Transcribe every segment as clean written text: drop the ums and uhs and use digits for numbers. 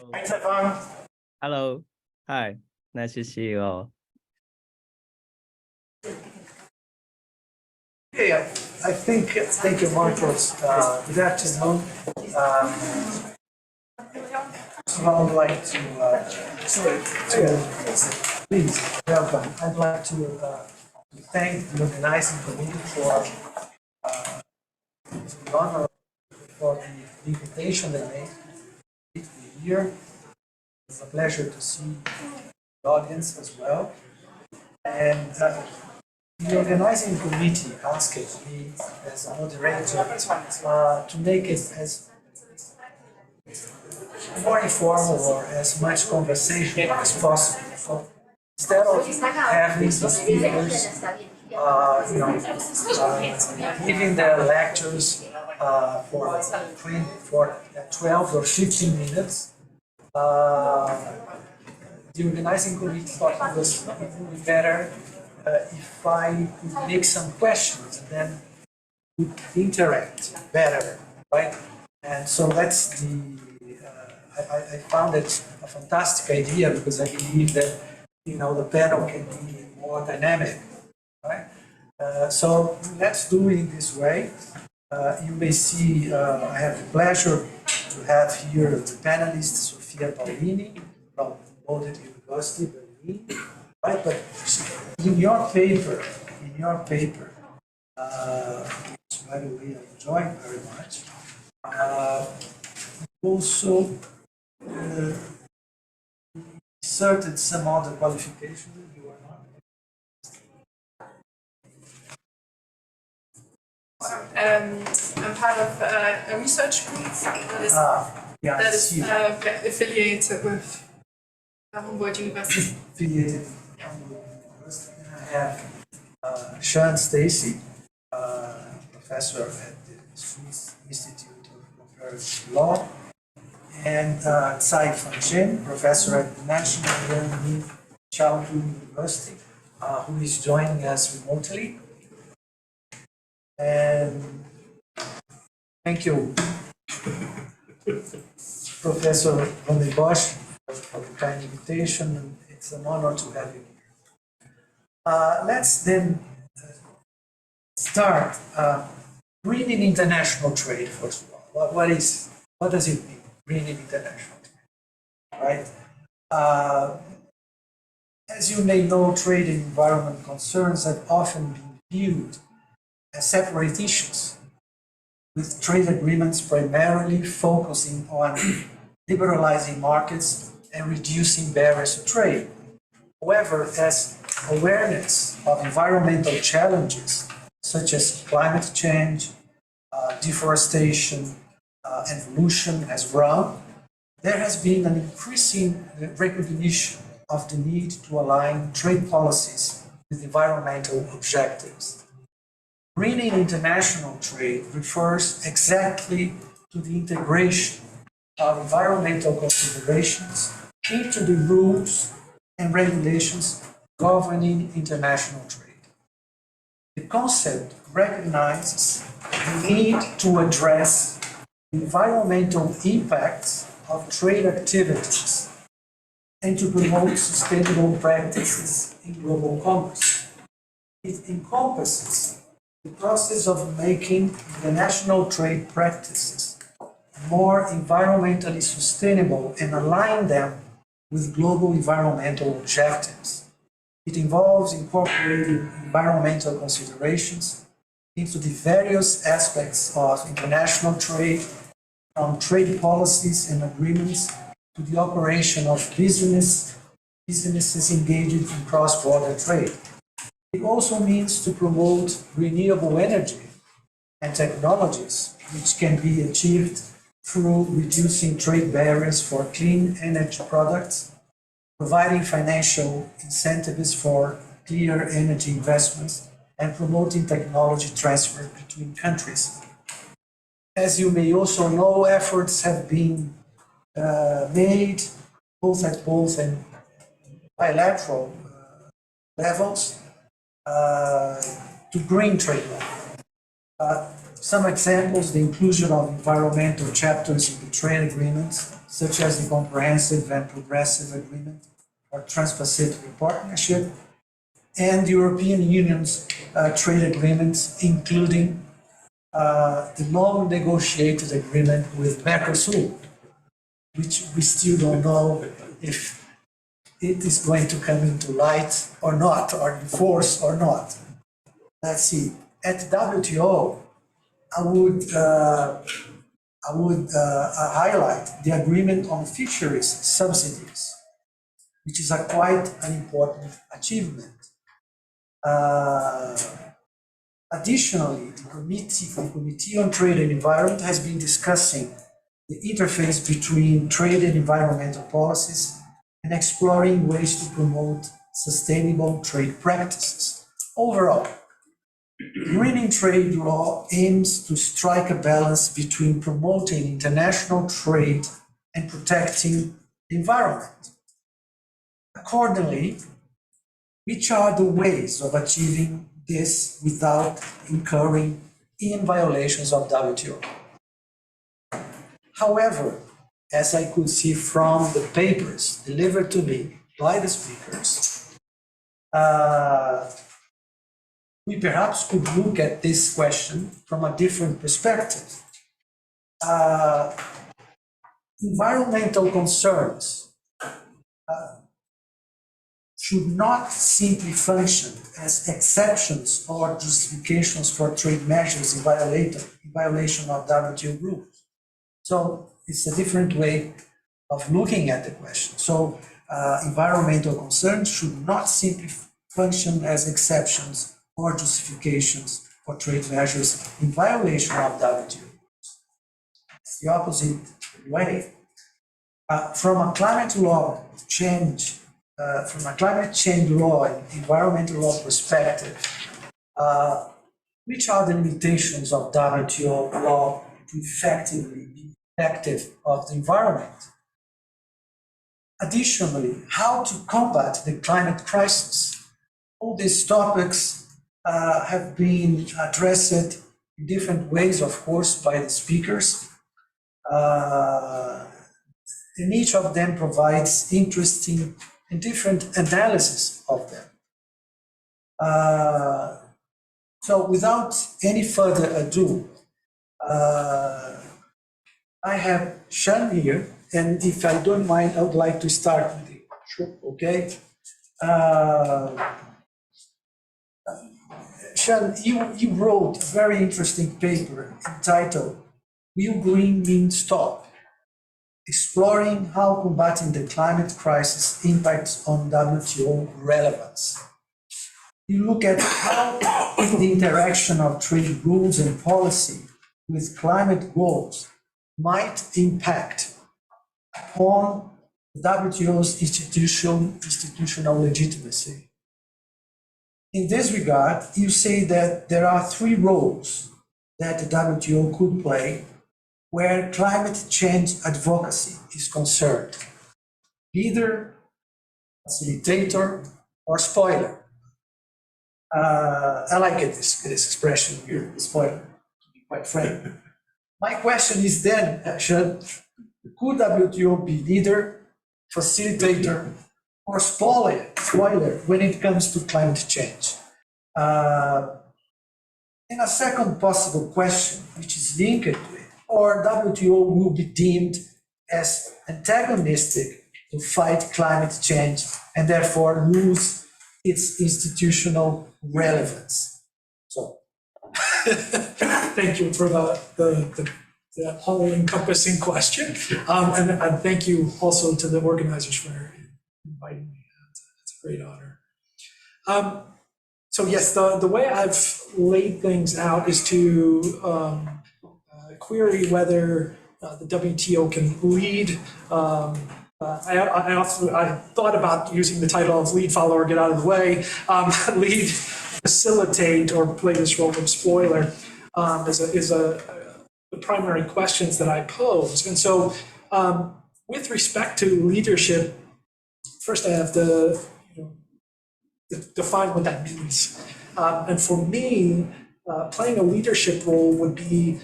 Hi, Stefan. Hello. Hi. Nice to see you all. Okay, I think, thank you, Marcos. Good afternoon. So I would like to please, welcome. I'd like to thank the organizing committee for the honor, for the invitation they made to be here. It's a pleasure to see the audience as well. And the organizing committee asked me as a moderator to make it as more informal or as much conversation as possible. So instead of having the speakers, giving their lectures for 12 or 15 minutes, the organizing committee thought it would be better if I could make some questions and then would interact better, right? And so that's I found it a fantastic idea because I believe that, the panel can be more dynamic, right? So let's do it in this way. You may see I have the pleasure to have here the panelists, Sophia Paulini from Humboldt University, Berlin, right? But in your paper, which by the way I enjoyed very much, also inserted some other qualifications that you are not. I'm part of a research group that is affiliated with Humboldt University. Affiliated with Humboldt University. I have Sean Stacy, professor at the Swiss Institute of Comparative Law, and Tsai Fan, professor at the National University, who is joining us remotely. And thank you, Professor Van der Bosch, for the kind invitation. It's an honor to have you here. Let's then start greening international trade, first of all. What does it mean, greening international trade, right? As you may know, trade and environment concerns have often been viewed as separate issues, with trade agreements primarily focusing on liberalizing markets and reducing barriers to trade. However, as awareness of environmental challenges such as climate change, deforestation, and pollution has grown, there has been an increasing recognition of the need to align trade policies with environmental objectives. Greening international trade refers exactly to the integration of environmental considerations into the rules and regulations governing international trade. The concept recognizes the need to address environmental impacts of trade activities and to promote sustainable practices in global commerce. It encompasses the process of making international trade practices more environmentally sustainable and align them with global environmental objectives. It involves incorporating environmental considerations into the various aspects of international trade, from trade policies and agreements to the operation of businesses engaged in cross-border trade. It also means to promote renewable energy and technologies, which can be achieved through reducing trade barriers for clean energy products, providing financial incentives for clear energy investments, and promoting technology transfer between countries. As you may also know, efforts have been made at both and bilateral levels to green trade law. Some examples, the inclusion of environmental chapters in the trade agreements, such as the Comprehensive and Progressive Agreement or Trans-Pacific Partnership, and the European Union's trade agreements, including the long-negotiated agreement with Mercosur, which we still don't know if it is going to come into light or not, or in force or not. Let's see. At WTO, I would highlight the agreement on fisheries subsidies, which is quite an important achievement. Additionally, the Committee on Trade and Environment has been discussing the interface between trade and environmental policies and exploring ways to promote sustainable trade practices. Overall, greening trade law aims to strike a balance between promoting international trade and protecting the environment. Accordingly, which are the ways of achieving this without incurring in violations of WTO? However, as I could see from the papers delivered to me by the speakers, we perhaps could look at this question from a different perspective. Environmental concerns should not simply function as exceptions or justifications for trade measures in violation of WTO rules. So it's a different way of looking at the question. So environmental concerns should not simply function as exceptions or justifications for trade measures in violation of WTO. It's the opposite way. From a climate change law and environmental law perspective, which are the limitations of WTO law to effectively be protective of the environment? Additionally, how to combat the climate crisis? All these topics have been addressed in different ways, of course, by the speakers. And each of them provides interesting and different analysis of them. So without any further ado, I have Sean here, and if I don't mind, I would like to start with you. Sure. Okay. Sean, you wrote a very interesting paper entitled "Will Green Mean Stop?" Exploring how combating the climate crisis impacts on WTO relevance. You look at how the interaction of trade rules and policy with climate goals might impact upon WTO's institutional legitimacy. In this regard, you say that there are three roles that the WTO could play where climate change advocacy is concerned: leader, facilitator, or spoiler. I like this expression here, spoiler, to be quite frank. My question is then, could WTO be leader, facilitator, or spoiler when it comes to climate change? And a second possible question, which is linked to it, or WTO will be deemed as antagonistic to fight climate change and therefore lose its institutional relevance. So, thank you for the all-encompassing question, and thank you also to the organizers for inviting me. It's a great honor. So yes, the way I've laid things out is to query whether the WTO can lead. I thought about using the title of lead, follow, or get out of the way. Lead, facilitate, or play this role of spoiler is the primary questions that I pose. And so with respect to leadership, first I have to define what that means. And for me, playing a leadership role would be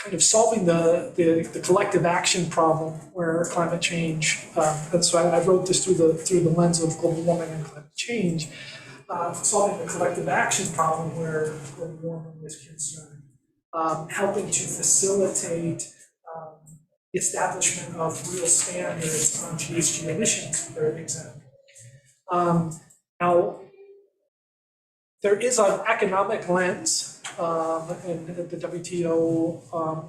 kind of solving the collective action problem where climate change, and so I wrote this through the lens of global warming and climate change, solving the collective action problem where global warming is concerned, helping to facilitate the establishment of real standards on GHG emissions, for example. Now, there is an economic lens, and the WTO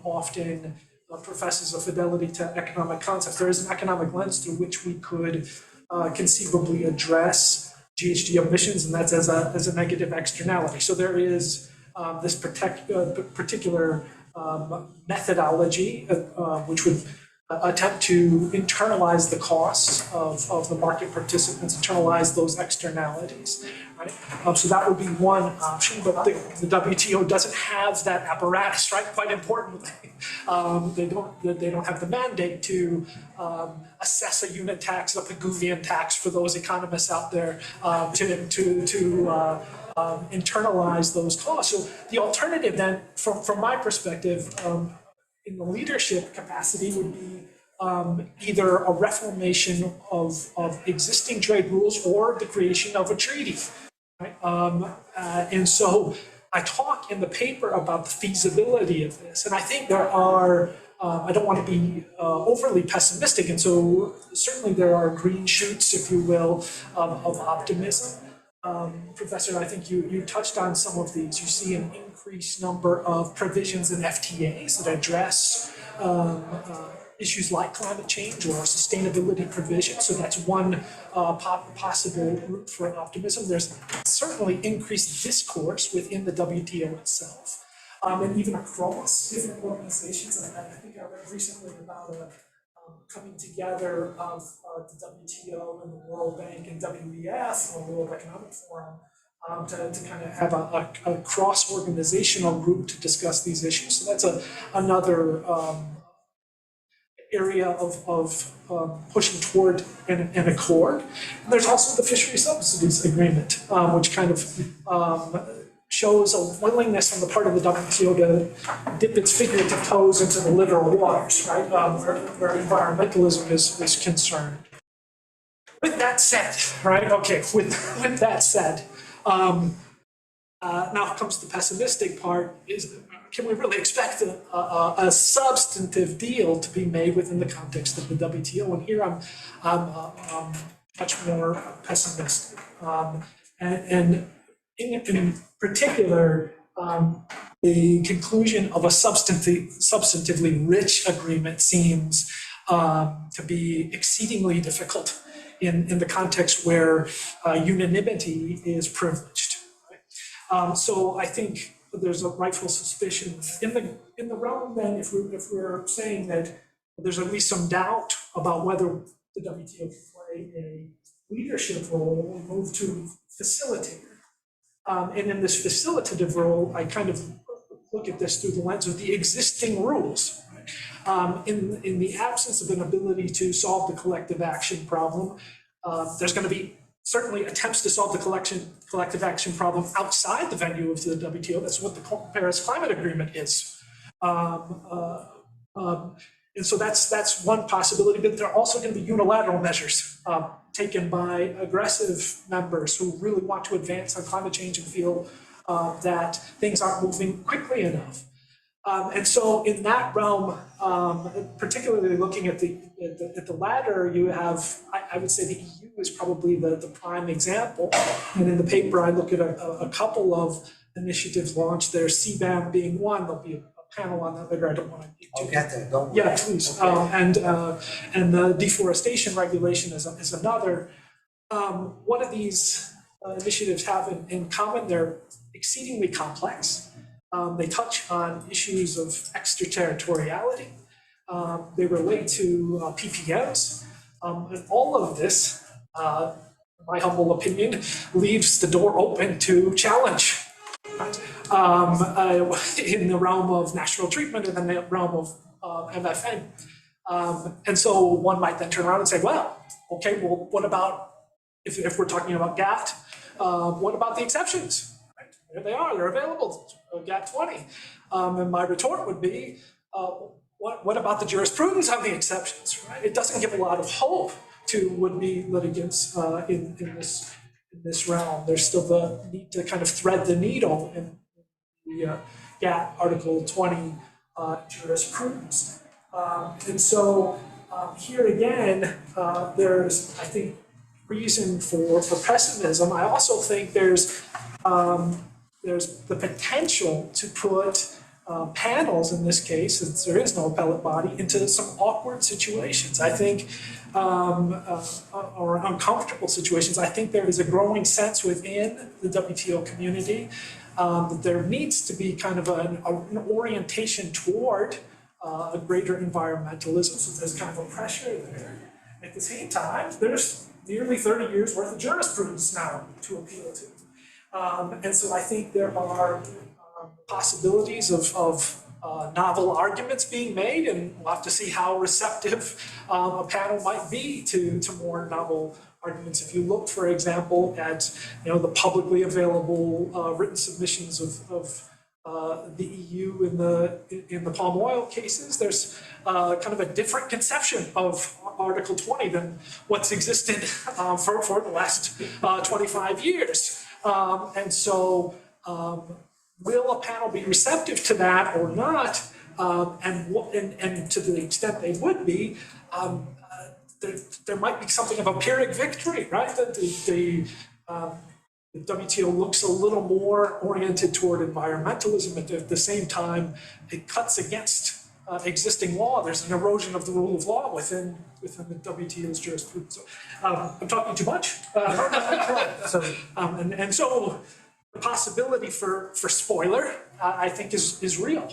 often professes a fidelity to economic concepts. There is an economic lens through which we could conceivably address GHG emissions, and that's as a negative externality. So there is this particular methodology, which would attempt to internalize the costs of the market participants, internalize those externalities, right? So that would be one option, but the WTO doesn't have that apparatus, right? Quite importantly, they don't have the mandate to assess a unit tax, a Pigouvian tax for those economists out there, to internalize those costs. So the alternative then, from my perspective, in the leadership capacity would be either a reformation of existing trade rules or the creation of a treaty. Right? And so I talk in the paper about the feasibility of this, and I think there are, I don't want to be overly pessimistic, and so certainly there are green shoots, if you will, of optimism. Professor, I think you touched on some of these. You see an increased number of provisions in FTAs that address issues like climate change or sustainability provisions. So that's one possible route for optimism. There's certainly increased discourse within the WTO itself, and even across different organizations. I think I read recently about a coming together of the WTO and the World Bank and WEF, or World Economic Forum, to kind of have a cross-organizational group to discuss these issues. So that's another area of pushing toward an accord. And there's also the fishery subsidies agreement, which kind of shows a willingness on the part of the WTO to dip its figurative toes into the literal waters, right, where environmentalism is concerned. With that said, right, okay, with that said, now comes the pessimistic part, is can we really expect a substantive deal to be made within the context of the WTO? And here I'm much more pessimistic. And in particular, the conclusion of a substantively rich agreement seems to be exceedingly difficult in the context where unanimity is privileged. Right? So I think there's a rightful suspicion in the realm. Then, if we're saying that there's at least some doubt about whether the WTO can play a leadership role, we move to facilitator. And in this facilitative role, I kind of look at this through the lens of the existing rules. Right? In the absence of an ability to solve the collective action problem, there's going to be certainly attempts to solve the collective action problem outside the venue of the WTO. That's what the Paris Climate Agreement is. And so that's one possibility, but there are also going to be unilateral measures taken by aggressive members who really want to advance on climate change and feel that things aren't moving quickly enough. And so in that realm, particularly looking at the latter, you have, I would say the EU is probably the prime example. And in the paper, I look at a couple of initiatives launched there, CBAM being one. There'll be a panel on that later. I don't want to get too. I'll get there, don't worry. Yeah, please. Okay. And the deforestation regulation is another. What do these initiatives have in common? They're exceedingly complex. They touch on issues of extraterritoriality. They relate to PPMs. And all of this, in my humble opinion, leaves the door open to challenge. In the realm of national treatment and in the realm of MFN. And so one might then turn around and say, well, okay, well, what about, if we're talking about GATT, what about the exceptions? Right? There they are, they're available. GAT 20. And my retort would be, what about the jurisprudence on the exceptions, right? It doesn't give a lot of hope to would-be litigants in this realm. There's still the need to kind of thread the needle in the GAT Article 20 jurisprudence. And so here again, there's, I think, reason for pessimism. I also think there's the potential to put panels, in this case, since there is no appellate body, into some awkward situations. I think, or uncomfortable situations. I think there is a growing sense within the WTO community that there needs to be kind of an orientation toward a greater environmentalism, so there's kind of a pressure there. At the same time, there's nearly 30 years worth of jurisprudence now to appeal to. And so I think there are possibilities of novel arguments being made, and we'll have to see how receptive a panel might be to more novel arguments. If you look, for example, at the publicly available written submissions of the EU in the palm oil cases, there's kind of a different conception of Article 20 than what's existed for the last 25 years. And so will a panel be receptive to that or not? And to the extent they would be, there might be something of a Pyrrhic victory, right? That the WTO looks a little more oriented toward environmentalism, and at the same time, it cuts against existing law. There's an erosion of the rule of law within the WTO's jurisprudence. So, I'm talking too much. And so the possibility for spoiler, I think, is real.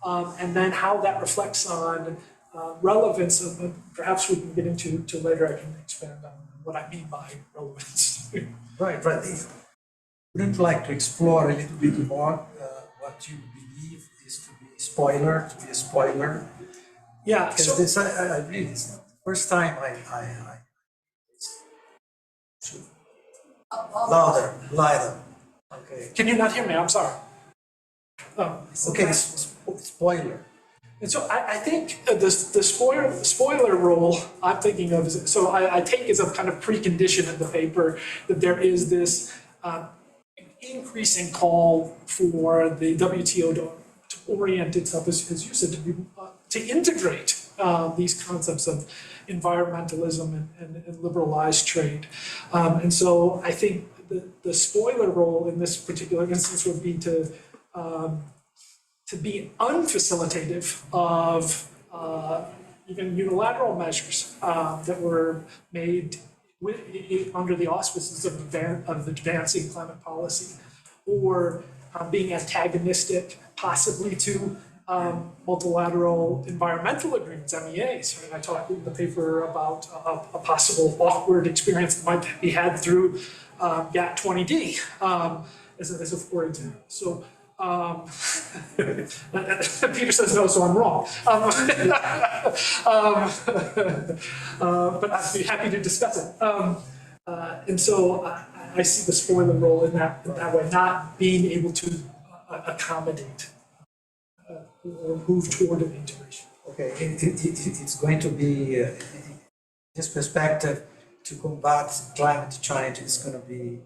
And then how that reflects on relevance, perhaps we can get into later. I can expand on what I mean by relevance. Right. Wouldn't like to explore a little bit more what you believe is to be a spoiler, Yeah. Because this, I believe it's the first time louder. Okay. Can you not hear me? I'm sorry. Okay, spoiler. And so I think the spoiler rule I'm thinking of is, so I take as a kind of precondition in the paper that there is this increasing call for the WTO to orient itself, as you said, to integrate these concepts of environmentalism and liberalized trade. And so I think the spoiler role in this particular instance would be to be unfacilitative of even unilateral measures that were made under the auspices of advancing climate policy, or being antagonistic possibly to multilateral environmental agreements, MEAs. Right? I talked in the paper about a possible awkward experience that might be had through GATT 20D as a for example. So Peter says no, so I'm wrong. But I'd be happy to discuss it. And so I see the spoiler role in that way, not being able to accommodate or move toward an integration. Okay, it's going to be, this perspective, to combat climate change is going to be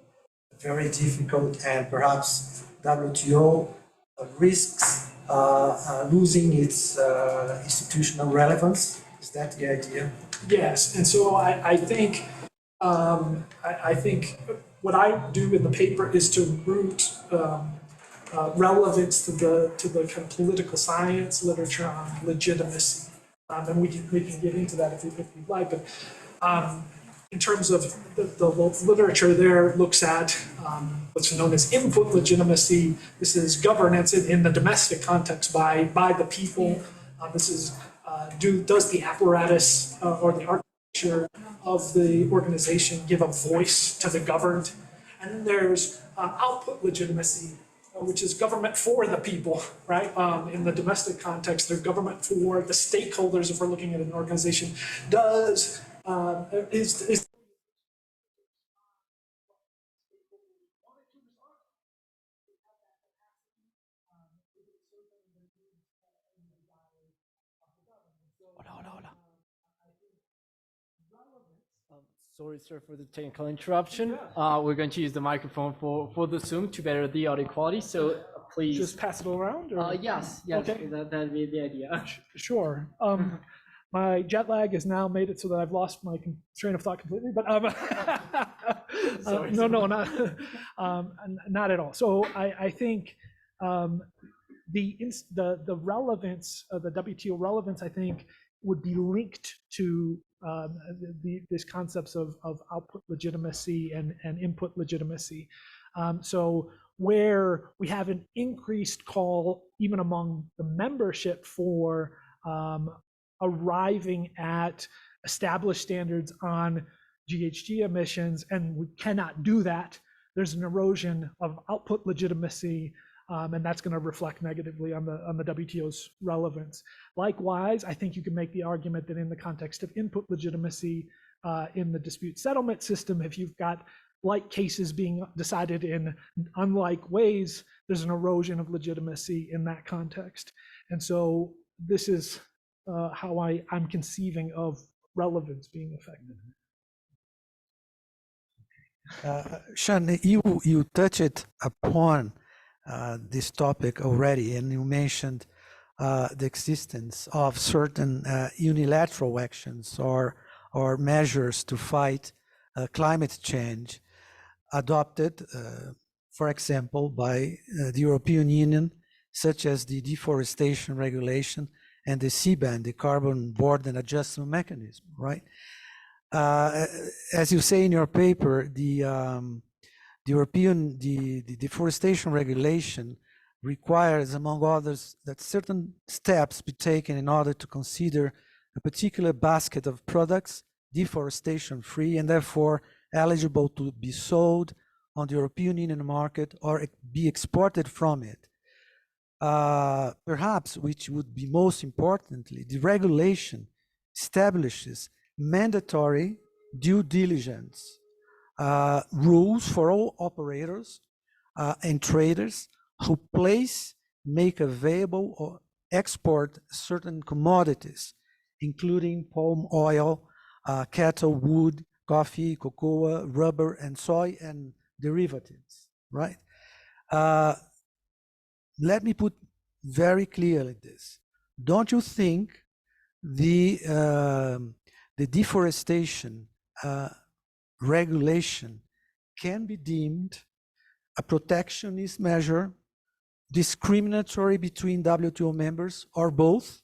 very difficult, and perhaps WTO risks losing its institutional relevance. Is that the idea? Yes, and so I think what I do in the paper is to root relevance to the kind of political science literature on legitimacy, and we can get into that if you'd like. But in terms of the literature there looks at what's known as input legitimacy. This is governance in the domestic context by the people. This is does the apparatus or the architecture of the organization give a voice to the governed? And then there's output legitimacy, which is government for the people, right? In the domestic context, they're government for the stakeholders. If we're looking at an organization, is Sorry, sir, for the technical interruption. We're going to use the microphone for the Zoom to better the audio quality. So please Just pass it around? Or? yes, Okay. that'd be the idea. Sure. My jet lag has now made it so that I've lost my train of thought completely, but no, not at all. So I think the relevance of the WTO relevance, I think, would be linked to this concepts of output legitimacy and input legitimacy. So where we have an increased call, even among the membership, for arriving at established standards on GHG emissions, and we cannot do that, there's an erosion of output legitimacy, and that's going to reflect negatively on the WTO's relevance. Likewise, I think you can make the argument that in the context of input legitimacy in the dispute settlement system, if you've got like cases being decided in unlike ways, there's an erosion of legitimacy in that context. And so this is how I'm conceiving of relevance being affected. Sean, you touched upon this topic already, and you mentioned the existence of certain unilateral actions or measures to fight climate change adopted, for example, by the European Union, such as the deforestation regulation and the CBAM, the Carbon Border Adjustment Mechanism, right? As you say in your paper, the deforestation regulation requires, among others, that certain steps be taken in order to consider a particular basket of products deforestation free and therefore eligible to be sold on the European Union market or be exported from it. Perhaps, which would be most importantly, the regulation establishes mandatory due diligence rules for all operators and traders who place, make available, or export certain commodities, including palm oil, cattle, wood, coffee, cocoa, rubber, and soy, and derivatives, right? Let me put very clearly this. Don't you think the deforestation regulation can be deemed a protectionist measure, discriminatory between WTO members, or both?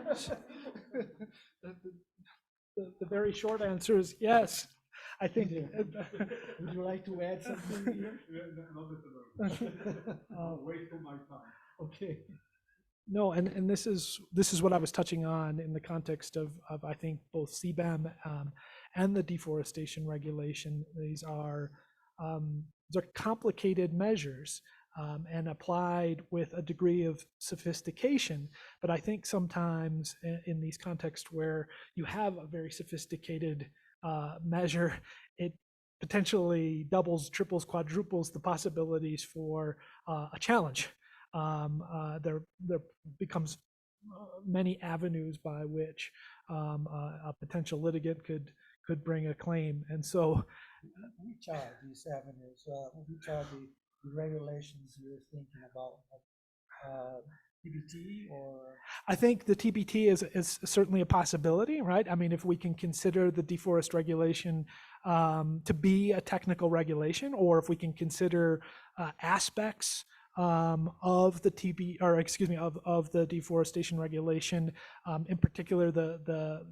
Yes. The very short answer is yes. I think. Would you like to add something here? Wait for my time. Okay. No, and this is what I was touching on in the context of I think both CBAM and the deforestation regulation. These are complicated measures and applied with a degree of sophistication. But I think sometimes in these contexts where you have a very sophisticated measure, it potentially doubles, triples, quadruples the possibilities for a challenge. There becomes many avenues by which a potential litigant could bring a claim, and so which are these avenues? Which are the regulations you're thinking about? TBT or? I think the TBT is certainly a possibility, right? I mean, if we can consider the deforest regulation to be a technical regulation, or if we can consider aspects of the of the deforestation regulation, in particular the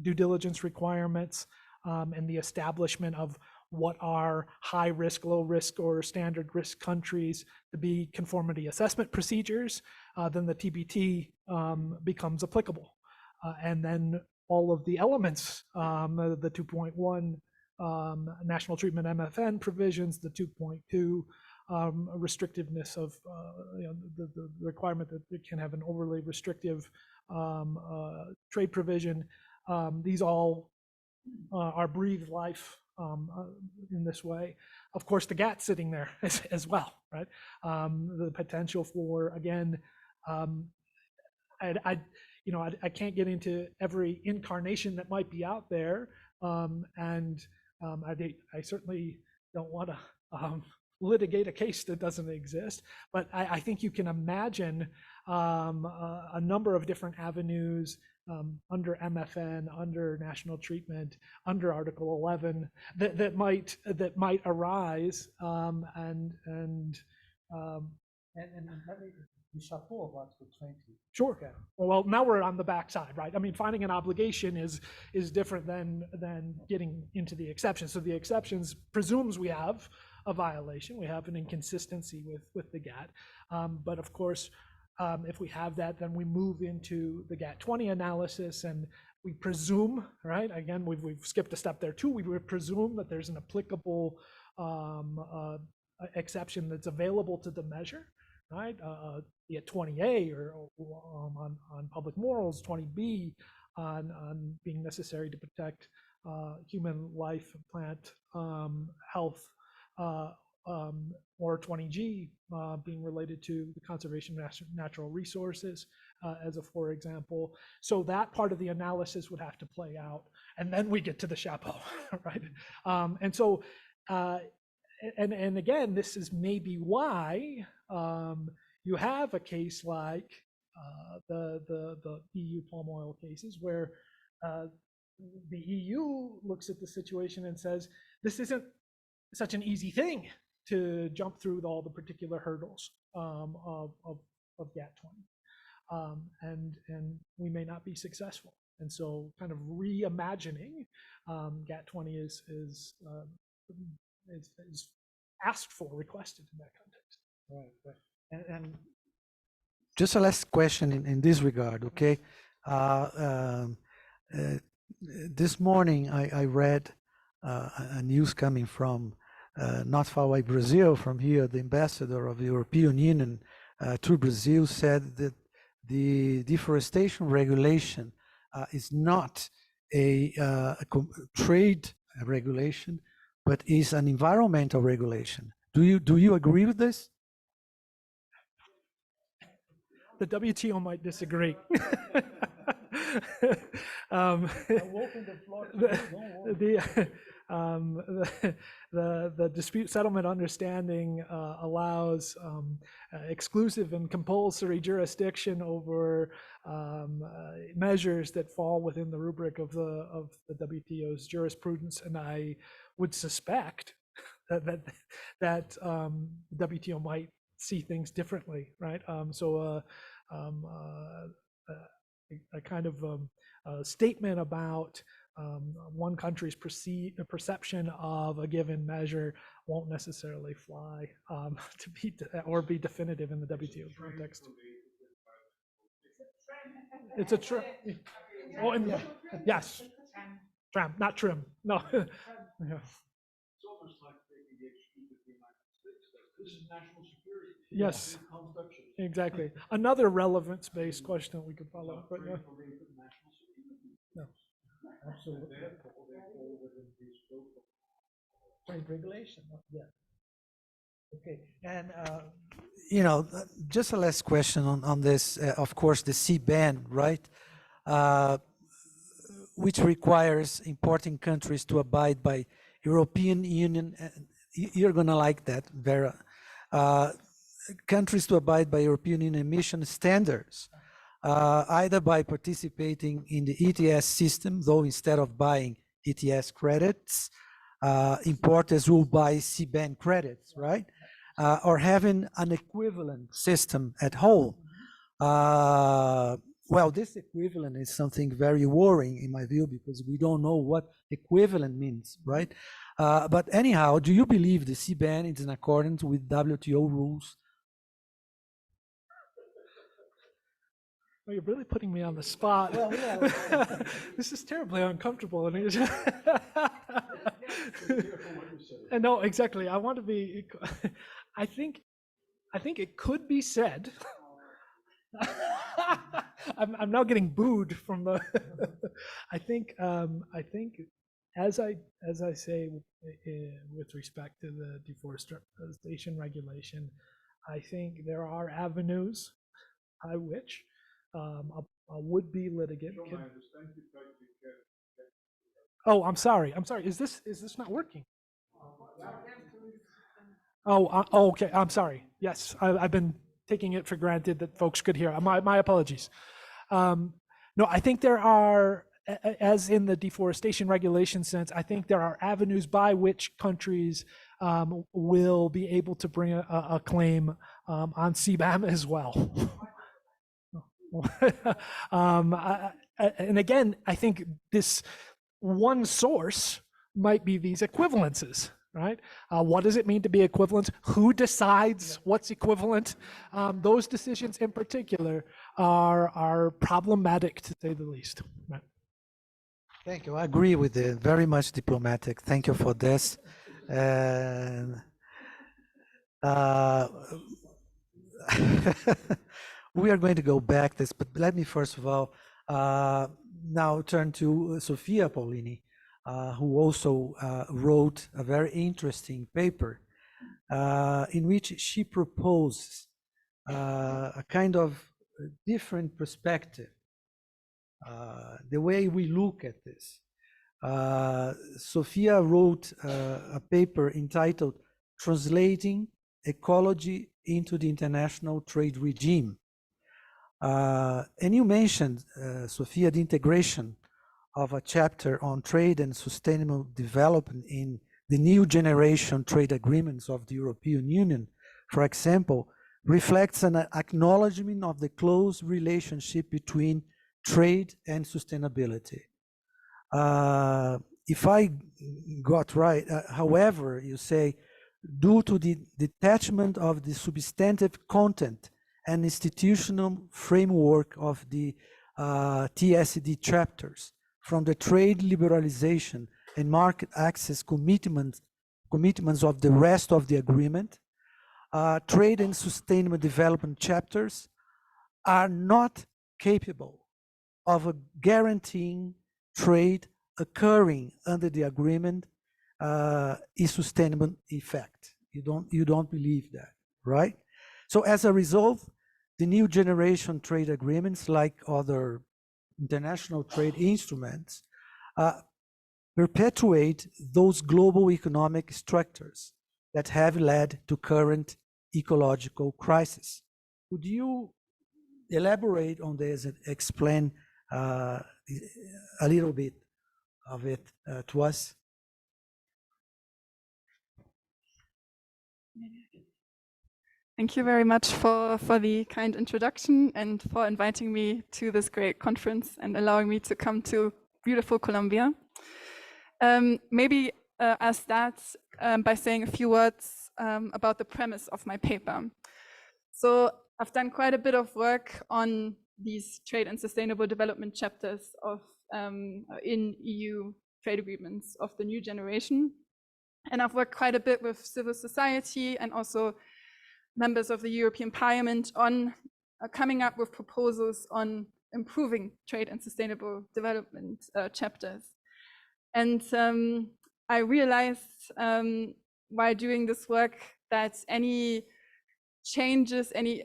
due diligence requirements and the establishment of what are high risk, low risk, or standard risk countries to be conformity assessment procedures, then the TBT becomes applicable. And then all of the elements, the 2.1 national treatment MFN provisions, the 2.2 restrictiveness of the requirement that it can have an overly restrictive trade provision. These all are breathed life in this way. Of course, the GATT sitting there as well, right? The potential for, again, I can't get into every incarnation that might be out there, and I certainly don't want to litigate a case that doesn't exist. But I think you can imagine a number of different avenues under MFN, under national treatment, under Article 11 that might arise, and let me be chapeau of Article 20. Sure. Okay. Well, now we're on the backside, right? I mean, finding an obligation is different than getting into the exceptions. So the exceptions presumes we have a violation, we have an inconsistency with the GATT. But of course, if we have that, then we move into the GATT 20 analysis, and we presume, right? Again, we've skipped a step there too. We would presume that there's an applicable exception that's available to the measure, right? Be it 20A or on public morals, 20B on being necessary to protect human life, plant health, or 20G being related to the conservation of natural resources, as a for example. So that part of the analysis would have to play out, and then we get to the chapeau, right? And so, and again, this is maybe why you have a case like the EU palm oil cases, where the EU looks at the situation and says, this isn't such an easy thing to jump through all the particular hurdles of GATT 20, and we may not be successful. And so, kind of reimagining GATT 20 is asked for, requested in that context. Right. And just a last question in this regard, okay? This morning I read a news coming from not far away Brazil, from here. The ambassador of the European Union to Brazil said that the deforestation regulation is not a trade regulation, but is an environmental regulation. Do you agree with this? The WTO might disagree. The dispute settlement understanding allows exclusive and compulsory jurisdiction over measures that fall within the rubric of the WTO's jurisprudence, and I would suspect that WTO might see things differently, right? So a kind of statement about one country's perception of a given measure won't necessarily fly or be definitive in the WTO context. It's a trim. Oh, and yes, tram, not trim. No. Yeah. It's almost like taking the excuse of the United States. This is national security. Yes, exactly. Another relevance-based question that we could follow up. Yeah. No. Absolutely. Trade regulation. Yeah. Okay. And just a last question on this. Of course, the CBAN, right? Which requires importing countries to abide by European Union. You're gonna like that, Vera. Countries to abide by European Union emission standards, either by participating in the ETS system, though instead of buying ETS credits, importers will buy CBAN credits, right? Or having an equivalent system at home. Well, this equivalent is something very worrying in my view, because we don't know what equivalent means, right? But anyhow, do you believe the CBAN is in accordance with WTO rules? Well, you're really putting me on the spot. Well, yeah. This is terribly uncomfortable. And no, exactly. I want to be. I think it could be said. I'm now getting booed from the. I think as I say with respect to the deforestation regulation, I think there are avenues by which a would-be litigant. John, I understand you tried to get. Oh, I'm sorry. Is this not working? Oh, okay. I'm sorry. Yes, I've been taking it for granted that folks could hear. My apologies. No, I think there are, as in the deforestation regulation sense, I think there are avenues by which countries will be able to bring a claim on CBAM as well. And again, I think this one source might be these equivalences, right? What does it mean to be equivalent? Who decides what's equivalent? Those decisions in particular are problematic, to say the least. Right? Thank you. I agree with it. Very much diplomatic. Thank you for this. And we are going to go back this, but let me first of all now turn to Sophia Paulini, who also wrote a very interesting paper in which she proposes a kind of different perspective, the way we look at this. Sophia wrote a paper entitled Translating Ecology into the International Trade Regime. And you mentioned, Sophia, the integration of a chapter on trade and sustainable development in the new generation trade agreements of the European Union, for example, reflects an acknowledgement of the close relationship between trade and sustainability. If I got right, however, you say, due to the detachment of the substantive content and institutional framework of the TSD chapters from the trade liberalization and market access commitments of the rest of the agreement, trade and sustainable development chapters are not capable of guaranteeing trade occurring under the agreement is sustainable effect. You don't believe that, right? So as a result, the new generation trade agreements, like other international trade instruments, perpetuate those global economic structures that have led to current ecological crisis. Could you elaborate on this and explain a little bit of it to us? Thank you very much for the kind introduction and for inviting me to this great conference and allowing me to come to beautiful Colombia. Maybe I'll start by saying a few words about the premise of my paper. So I've done quite a bit of work on these trade and sustainable development chapters of in EU trade agreements of the new generation. And I've worked quite a bit with civil society and also members of the European Parliament on coming up with proposals on improving trade and sustainable development chapters. And I realized while doing this work that any changes, any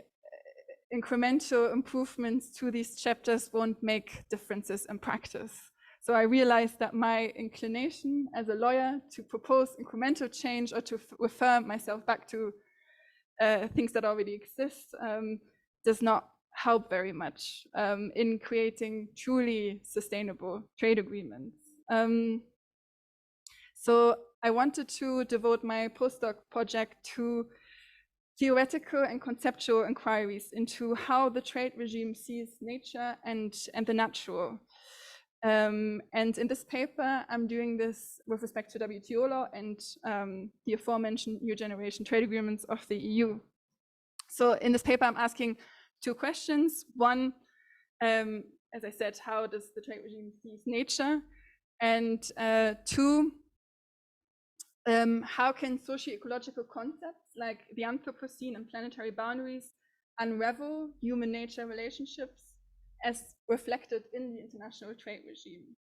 incremental improvements to these chapters won't make differences in practice. So I realized that my inclination as a lawyer to propose incremental change or to refer myself back to things that already exist does not help very much in creating truly sustainable trade agreements. So I wanted to devote my postdoc project to theoretical and conceptual inquiries into how the trade regime sees nature and the natural. And in this paper, I'm doing this with respect to WTO law and the aforementioned new generation trade agreements of the EU. So in this paper, I'm asking two questions. One, as I said, how does the trade regime see nature? And two, how can socio-ecological concepts like the Anthropocene and planetary boundaries unravel human-nature relationships as reflected in the international trade regime?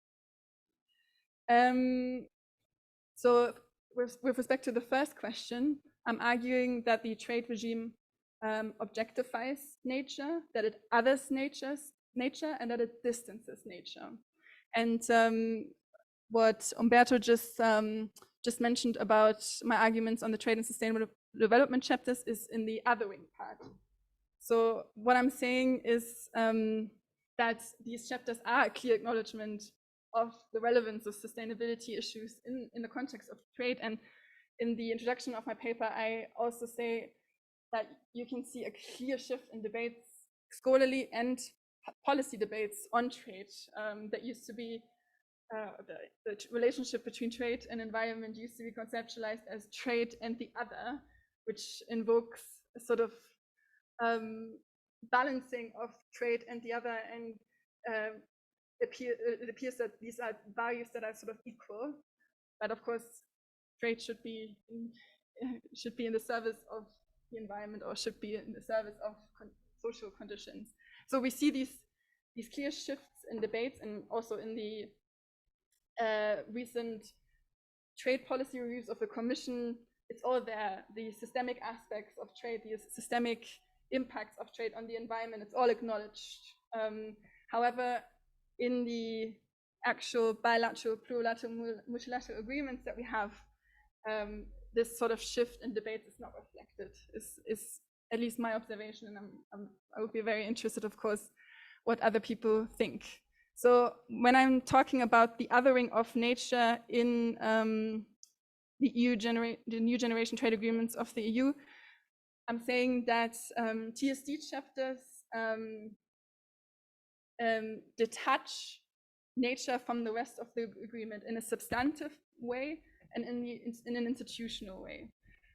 So with respect to the first question, I'm arguing that the trade regime objectifies nature, that it others nature, and that it distances nature. And what Umberto just mentioned about my arguments on the trade and sustainable development chapters is in the othering part. So what I'm saying is that these chapters are a clear acknowledgement of the relevance of sustainability issues in the context of trade. And in the introduction of my paper, I also say that you can see a clear shift in debates, scholarly and policy debates on trade. That used to be the relationship between trade and environment used to be conceptualized as trade and the other, which invokes a sort of balancing of trade and the other, and it appears that these are values that are sort of equal, but of course trade should be in the service of the environment, or should be in the service of social conditions. So we see these clear shifts in debates, and also in the recent trade policy reviews of the Commission. It's all there, the systemic aspects of trade, the systemic impacts of trade on the environment, it's all acknowledged. However, in the actual bilateral, plurilateral, multilateral agreements that we have, this sort of shift in debate is not reflected, is at least my observation, and I would be very interested, of course, what other people think. So when I'm talking about the othering of nature in the new generation trade agreements of the EU, I'm saying that TSD chapters detach nature from the rest of the agreement in a substantive way and in an institutional way.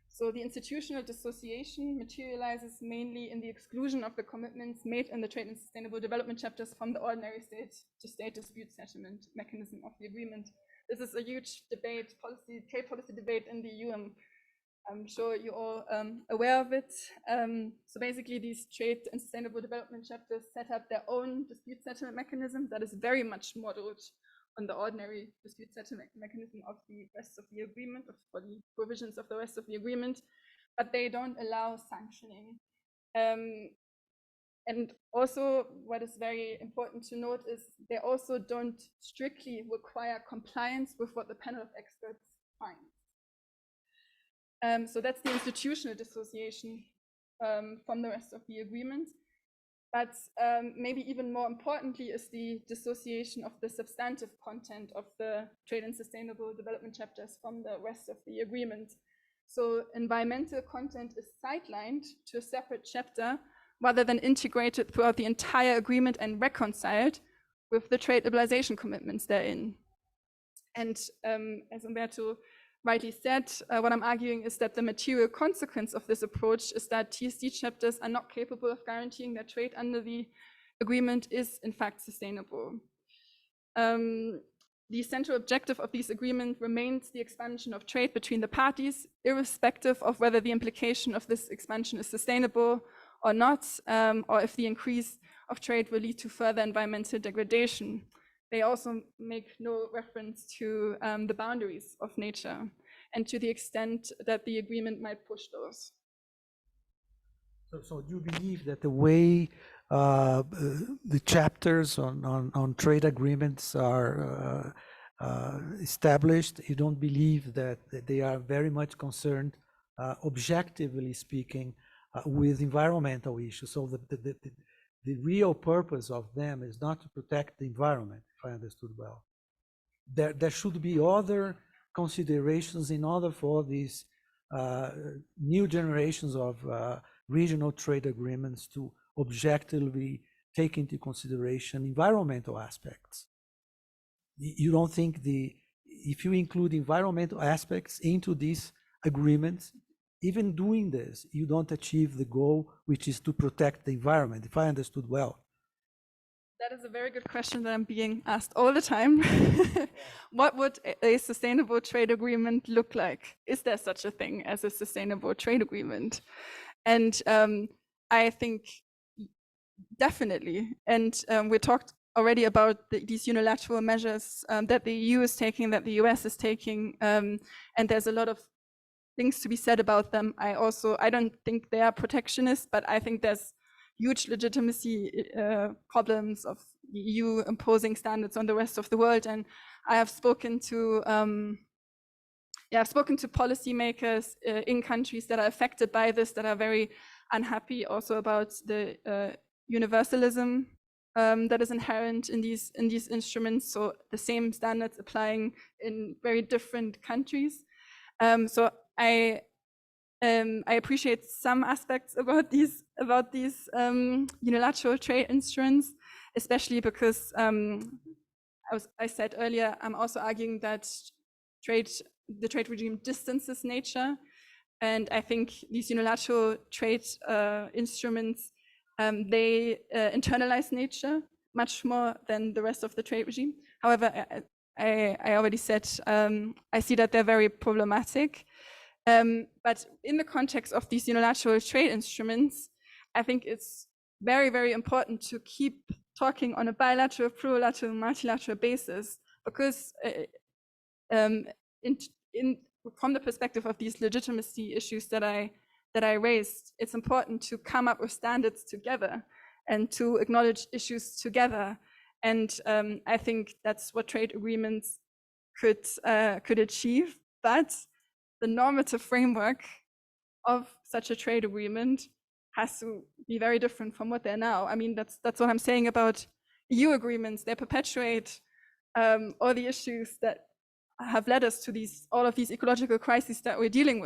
So the institutional dissociation materializes mainly in the exclusion of the commitments made in the trade and sustainable development chapters from the ordinary state-to-state dispute settlement mechanism of the agreement. This is a huge debate, trade policy debate in the EU. I'm sure you're all aware of it. So basically, these trade and sustainable development chapters set up their own dispute settlement mechanism that is very much modeled on the ordinary dispute settlement mechanism of the rest of the agreement, for the provisions of the rest of the agreement, but they don't allow sanctioning. And also, what is very important to note is they also don't strictly require compliance with what the panel of experts finds. So that's the institutional dissociation from the rest of the agreement. But maybe even more importantly is the dissociation of the substantive content of the trade and sustainable development chapters from the rest of the agreement. So environmental content is sidelined to a separate chapter rather than integrated throughout the entire agreement and reconciled with the trade liberalization commitments therein. And as Umberto rightly said, what I'm arguing is that the material consequence of this approach is that TSD chapters are not capable of guaranteeing that trade under the agreement is in fact sustainable. The central objective of these agreements remains the expansion of trade between the parties, irrespective of whether the implication of this expansion is sustainable or not, or if the increase of trade will lead to further environmental degradation. They also make no reference to the boundaries of nature and to the extent that the agreement might push those. So do you believe that the way the chapters on trade agreements are established, you don't believe that they are very much concerned, objectively speaking, with environmental issues? So the real purpose of them is not to protect the environment, if I understood well. There should be other considerations in order for these new generations of regional trade agreements to objectively take into consideration environmental aspects. You don't think if you include environmental aspects into these agreements, even doing this, you don't achieve the goal, which is to protect the environment, if I understood well? That is a very good question that I'm being asked all the time. What would a sustainable trade agreement look like? Is there such a thing as a sustainable trade agreement? And I think definitely. And we talked already about these unilateral measures that the EU is taking, that the US is taking, and there's a lot of things to be said about them. I don't think they are protectionist, but I think there's huge legitimacy problems of the EU imposing standards on the rest of the world. And I have spoken to policymakers in countries that are affected by this, that are very unhappy also about the universalism that is inherent in these instruments. So the same standards applying in very different countries. So I appreciate some aspects about these unilateral trade instruments, especially because I said earlier, I'm also arguing that the trade regime distances nature, and I think these unilateral trade instruments they internalize nature much more than the rest of the trade regime. However, I already said I see that they're very problematic. But in the context of these unilateral trade instruments, I think it's very, very important to keep talking on a bilateral, plurilateral, multilateral basis, because from the perspective of these legitimacy issues that I raised, it's important to come up with standards together and to acknowledge issues together. And I think that's what trade agreements could achieve. But the normative framework of such a trade agreement has to be very different from what they're now. I mean, that's what I'm saying about EU agreements. They perpetuate all the issues that have led us to all of these ecological crises that we're dealing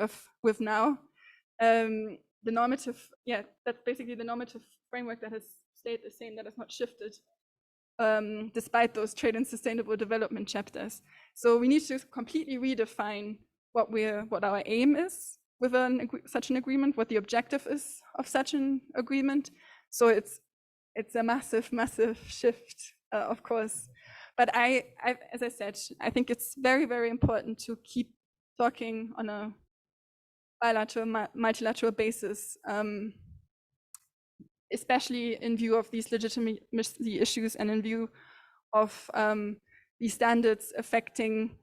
with now. The normative, that's basically the normative framework that has stayed the same, that has not shifted, despite those trade and sustainable development chapters. So we need to completely redefine what our aim is with such an agreement, what the objective is of such an agreement. So it's a massive, massive shift, of course. But as I said, I think it's very, very important to keep talking on a bilateral, multilateral basis, especially in view of these legitimacy issues and in view of these standards affecting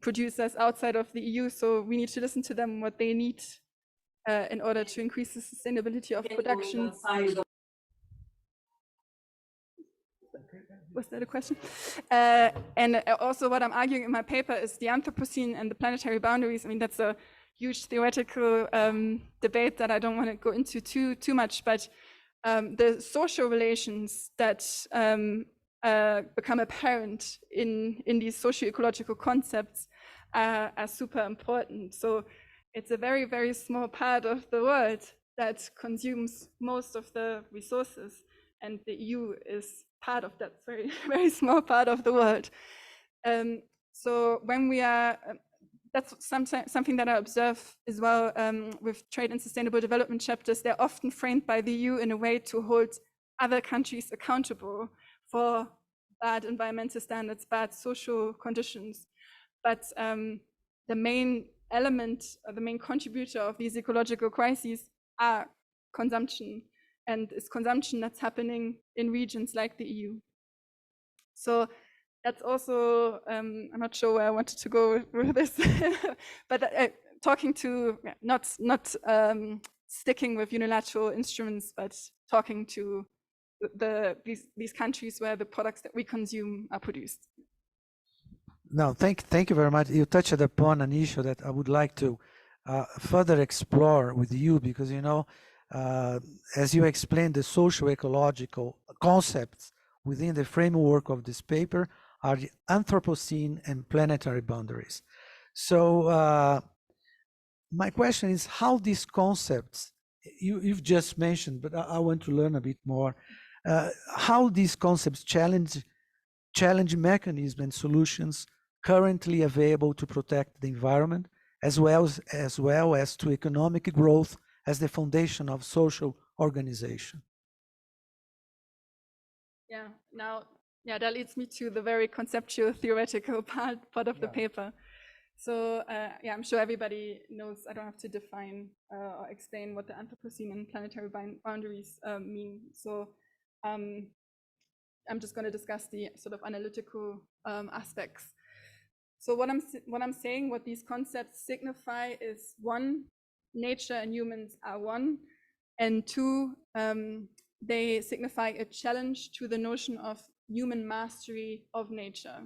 producers outside of the EU. So we need to listen to them, what they need in order to increase the sustainability of production. Was that a question? And also what I'm arguing in my paper is the Anthropocene and the planetary boundaries. I mean, that's a huge theoretical debate that I don't want to go into too much, but the social relations that become apparent in these socio-ecological concepts are super important. So it's a very, very small part of the world that consumes most of the resources, and the EU is part of that very, very small part of the world. So when we are, that's something that I observe as well with trade and sustainable development chapters. They're often framed by the EU in a way to hold other countries accountable for bad environmental standards, bad social conditions. But the main element, or the main contributor of these ecological crises are consumption, and it's consumption that's happening in regions like the EU. So that's also, I'm not sure where I wanted to go with this, but talking to, not sticking with unilateral instruments, but talking to these countries where the products that we consume are produced. No, thank you very much. You touched upon an issue that I would like to further explore with you, because, you know, as you explained, the socio-ecological concepts within the framework of this paper are the Anthropocene and planetary boundaries. So my question is how these concepts, you've just mentioned, but I want to learn a bit more, how these concepts challenge mechanisms and solutions currently available to protect the environment, as well as to economic growth as the foundation of social organization. Yeah, that leads me to the very conceptual, theoretical part of the paper. So yeah, I'm sure everybody knows, I don't have to define or explain what the Anthropocene and planetary boundaries mean. So I'm just going to discuss the sort of analytical aspects. So what I'm saying, what these concepts signify is one, nature and humans are one, and two, they signify a challenge to the notion of human mastery of nature.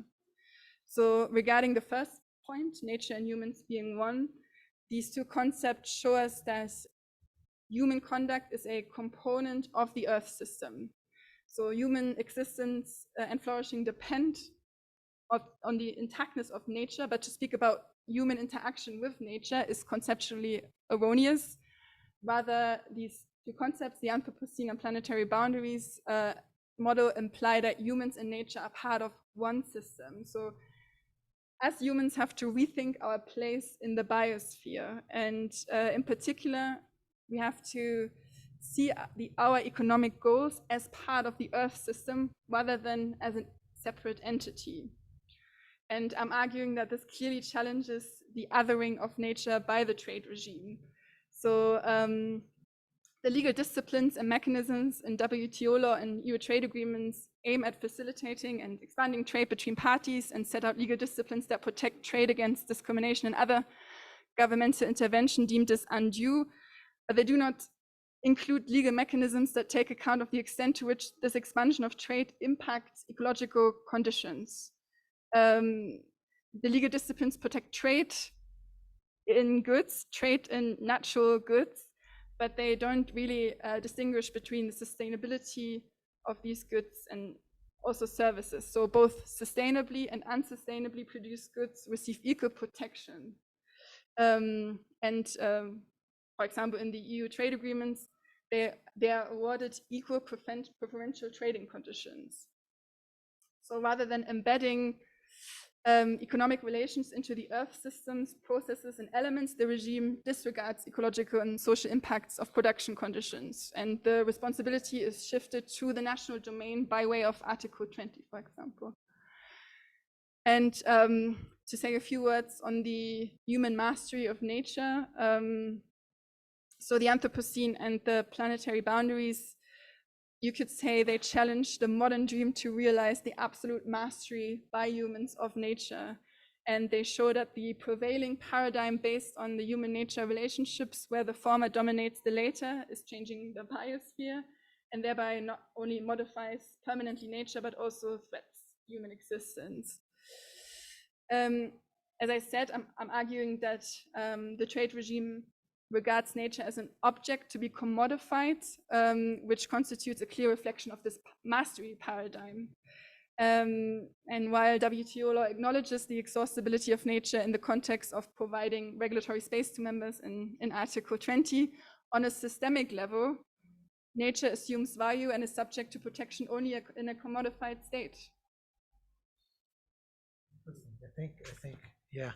So regarding the first point, nature and humans being one, these two concepts show us that human conduct is a component of the Earth system. So human existence and flourishing depend on the intactness of nature, but to speak about human interaction with nature is conceptually erroneous. Rather, these two concepts, the Anthropocene and planetary boundaries model, imply that humans and nature are part of one system. So as humans have to rethink our place in the biosphere, and in particular, we have to see our economic goals as part of the Earth system rather than as a separate entity. And I'm arguing that this clearly challenges the othering of nature by the trade regime. So the legal disciplines and mechanisms in WTO law and EU trade agreements aim at facilitating and expanding trade between parties and set out legal disciplines that protect trade against discrimination and other governmental intervention deemed as undue. But they do not include legal mechanisms that take account of the extent to which this expansion of trade impacts ecological conditions. The legal disciplines protect trade in goods, trade in natural goods, but they don't really distinguish between the sustainability of these goods and also services. So both sustainably and unsustainably produced goods receive equal protection. For example, in the EU trade agreements, they are awarded equal preferential trading conditions. So rather than embedding economic relations into the Earth systems, processes, and elements, the regime disregards ecological and social impacts of production conditions. And the responsibility is shifted to the national domain by way of Article 20, for example. And to say a few words on the human mastery of nature. So the Anthropocene and the planetary boundaries, you could say they challenge the modern dream to realize the absolute mastery by humans of nature. And they show that the prevailing paradigm based on the human-nature relationships, where the former dominates the later, is changing the biosphere, and thereby not only modifies permanently nature, but also threats human existence. As I said, I'm arguing that the trade regime regards nature as an object to be commodified, which constitutes a clear reflection of this mastery paradigm. And while WTO law acknowledges the exhaustibility of nature in the context of providing regulatory space to members in Article 20, on a systemic level, nature assumes value and is subject to protection only in a commodified state. I think, yeah.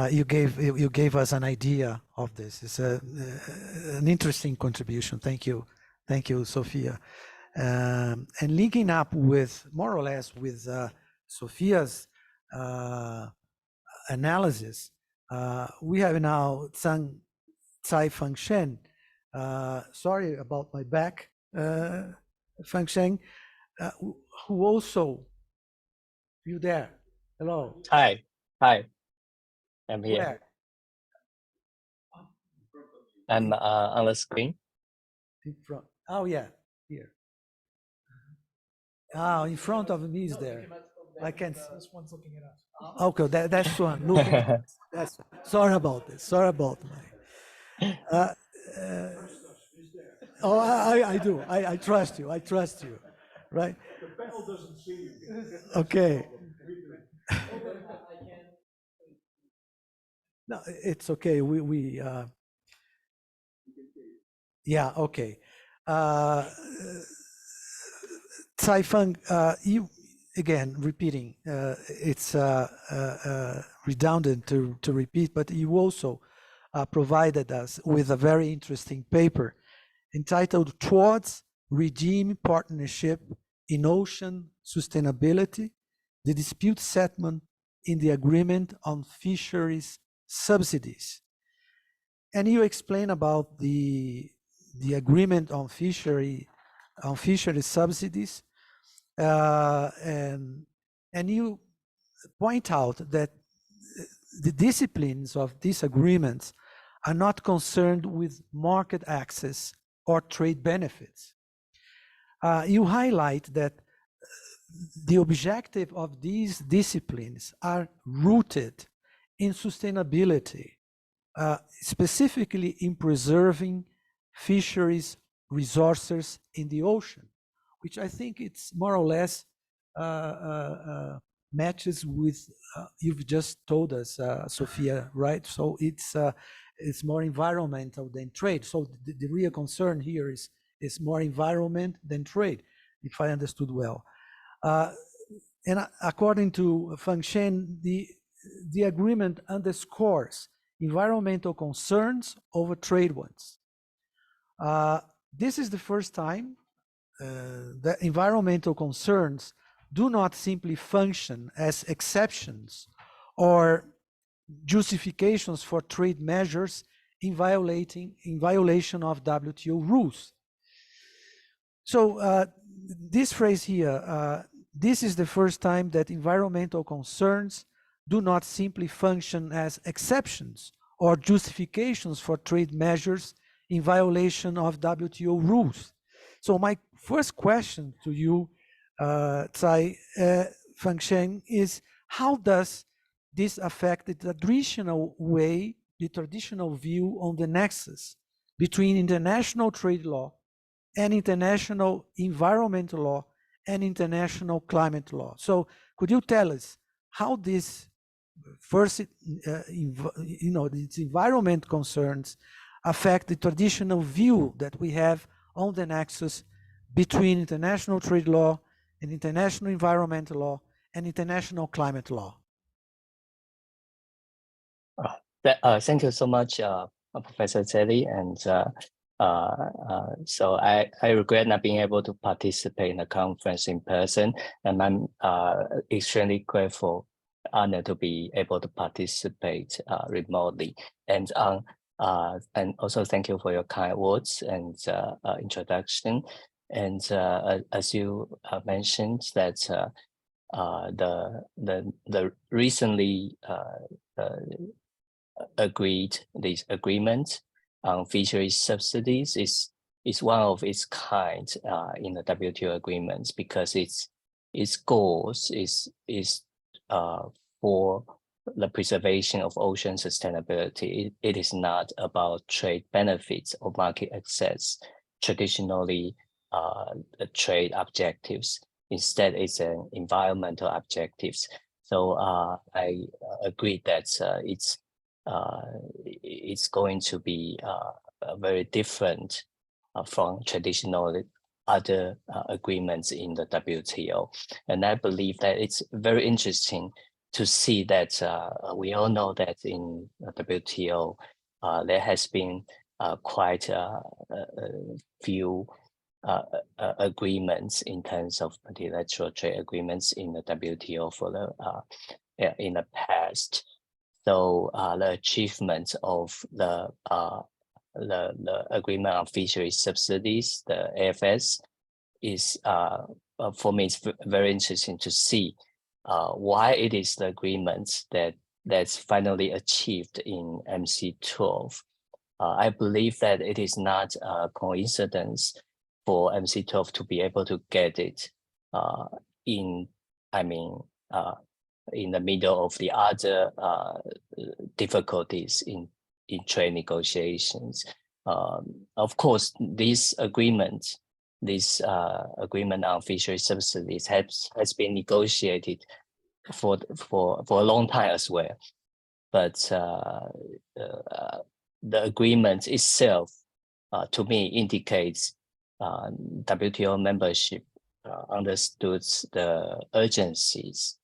You gave us an idea of this. It's an interesting contribution. Thank you, Sophia. And linking up with more or less with Sophia's analysis, we have now Tsai-Fang Shen. Sorry about my back, Fang Shen, who also, you there? Hello. Hi. I'm here. Where? I'm on the screen. In front. Oh yeah, here. Ah, in front of me is there. I can. This one's looking at us. Okay, that's one. Looking. That's. Sorry about this. Sorry about my. Oh, I do. I trust you. I trust you. Right. The panel doesn't see you. Okay. No, it's okay. We yeah, okay. Tsai-Fang, you again repeating. It's redundant to repeat, but you also provided us with a very interesting paper entitled "Towards Regime Partnership in Ocean Sustainability: The Dispute Settlement in the Agreement on Fisheries Subsidies." And you explain about the agreement on fishery subsidies, and you point out that the disciplines of these agreements are not concerned with market access or trade benefits. You highlight that the objective of these disciplines are rooted in sustainability, specifically in preserving fisheries resources in the ocean, which I think it's more or less matches with you've just told us, Sophia, right? So it's more environmental than trade. So the real concern here is more environment than trade, if I understood well. And according to Feng Shen, the agreement underscores environmental concerns over trade ones. This is the first time that environmental concerns do not simply function as exceptions or justifications for trade measures in violation of WTO rules. So this phrase here, this is the first time that environmental concerns do not simply function as exceptions or justifications for trade measures in violation of WTO rules. So my first question to you, Tsai Feng Shen, is how does this affect the traditional way, the traditional view on the nexus between international trade law and international environmental law and international climate law? So could you tell us how this first, these environment concerns affect the traditional view that we have on the nexus between international trade law and international environmental law and international climate law? Thank you so much, Professor Celli. And so I regret not being able to participate in the conference in person, and I'm extremely grateful, honored to be able to participate remotely. And also thank you for your kind words and introduction. And as you mentioned, that the recently agreed these agreements on fisheries subsidies is one of its kind in the WTO agreements, because its goals is for the preservation of ocean sustainability. It is not about trade benefits or market access, traditionally trade objectives. Instead, it's an environmental objectives. So I agree that it's going to be very different from traditional other agreements in the WTO. And I believe that it's very interesting to see that we all know that in WTO, there has been quite a few agreements in terms of multilateral trade agreements in the WTO for the in the past. So the achievement of the agreement on fisheries subsidies, the AFS, is for me, it's very interesting to see why it is the agreement that's finally achieved in MC12. I believe that it is not a coincidence for MC12 to be able to get it in the middle of the other difficulties in trade negotiations. Of course, this agreement on fishery subsidies has been negotiated for a long time as well. But the agreement itself, to me, indicates WTO membership understood the urgencies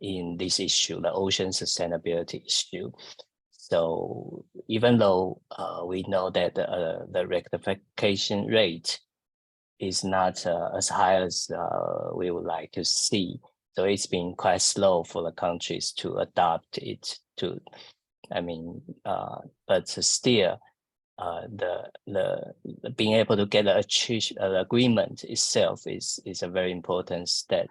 in this issue, the ocean sustainability issue. So even though we know that the rectification rate is not as high as we would like to see, so it's been quite slow for the countries to adopt it to, but still the being able to get an agreement itself is a very important step.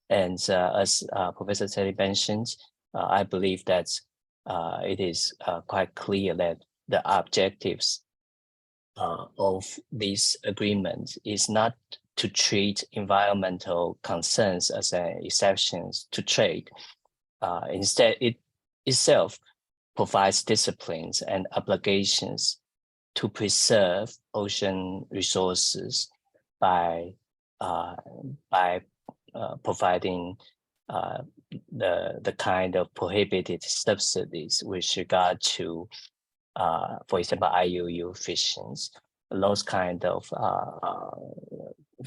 And as Professor Celli mentioned, I believe that it is quite clear that the objectives of this agreement is not to treat environmental concerns as an exception to trade. Instead, it itself provides disciplines and obligations to preserve ocean resources by providing the kind of prohibited subsidies with regard to, for example, IUU fishings, those kind of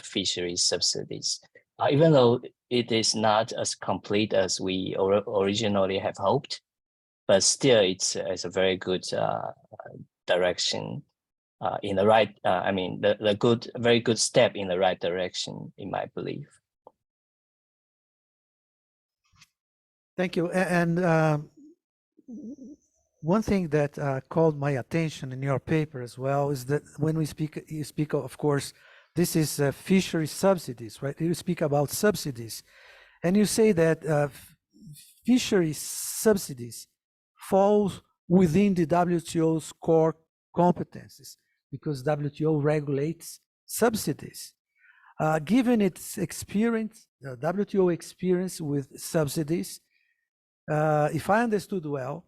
fisheries subsidies. Even though it is not as complete as we originally have hoped, but still it's a very good direction in the right, I mean, very good step in the right direction, in my belief. Thank you. And one thing that called my attention in your paper as well is that when you speak, of course, this is fishery subsidies, right? You speak about subsidies, and you say that fishery subsidies falls within the WTO's core competencies because WTO regulates subsidies. Given its experience, WTO experience with subsidies, if I understood well,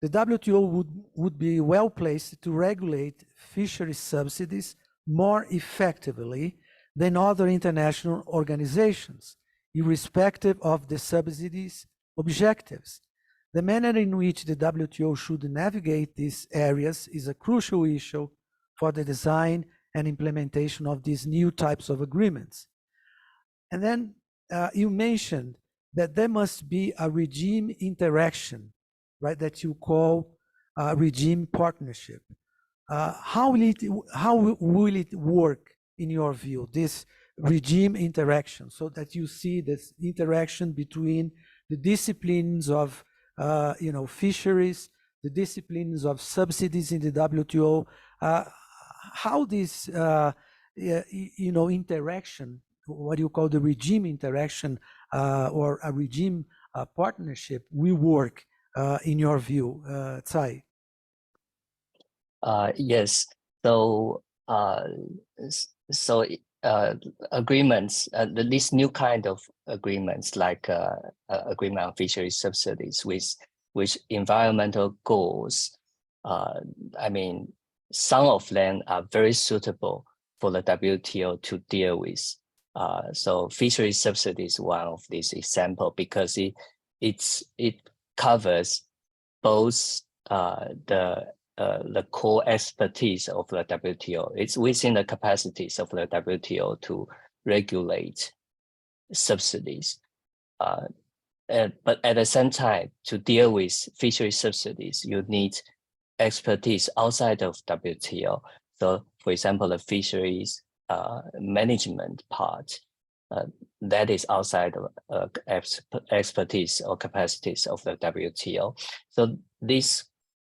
the WTO would be well placed to regulate fisheries subsidies more effectively than other international organizations, irrespective of the subsidies' objectives. The manner in which the WTO should navigate these areas is a crucial issue for the design and implementation of these new types of agreements. And then you mentioned that there must be a regime interaction, right, that you call regime partnership. How will it work in your view, this regime interaction, so that you see this interaction between the disciplines of fisheries, the disciplines of subsidies in the WTO, how this interaction, what you call the regime interaction or a regime partnership will work in your view, Tsai? Yes. So agreements, this new kind of agreements, like agreement on fisheries subsidies with environmental goals. I mean, some of them are very suitable for the WTO to deal with. So fisheries subsidies is one of these examples because it covers both the core expertise of the WTO. It's within the capacities of the WTO to regulate subsidies. But at the same time, to deal with fisheries subsidies, you need expertise outside of WTO. So, for example, the fisheries management part, that is outside of expertise or capacities of the WTO. So this,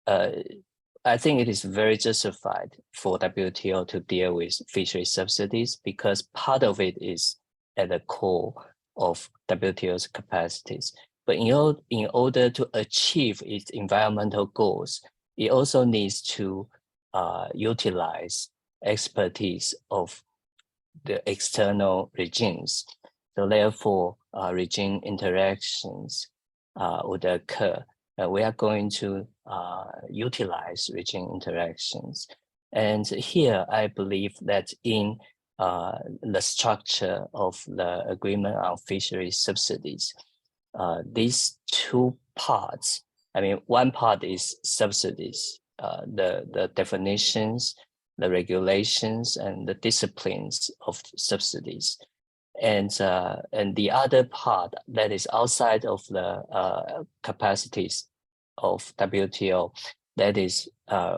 I think it is very justified for WTO to deal with fisheries subsidies because part of it is at the core of WTO's capacities. But in order to achieve its environmental goals, it also needs to utilize expertise of the external regimes. So therefore, regime interactions would occur. We are going to utilize regime interactions. And here, I believe that in the structure of the agreement on fisheries subsidies, these two parts, I mean, one part is subsidies, the definitions, the regulations, and the disciplines of subsidies. And the other part that is outside of the capacities of WTO, that is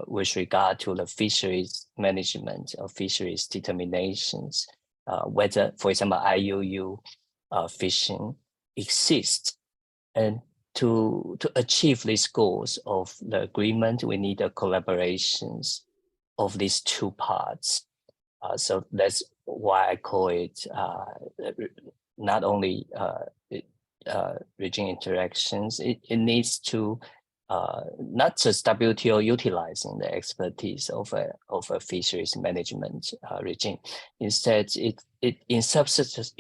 with regard to the fisheries management or fisheries determinations, whether, for example, IUU fishing exists. And to achieve these goals of the agreement, we need a collaborations of these two parts. So that's why I call it not only regime interactions, it needs to not just WTO utilizing the expertise of a fisheries management regime. Instead, it in substance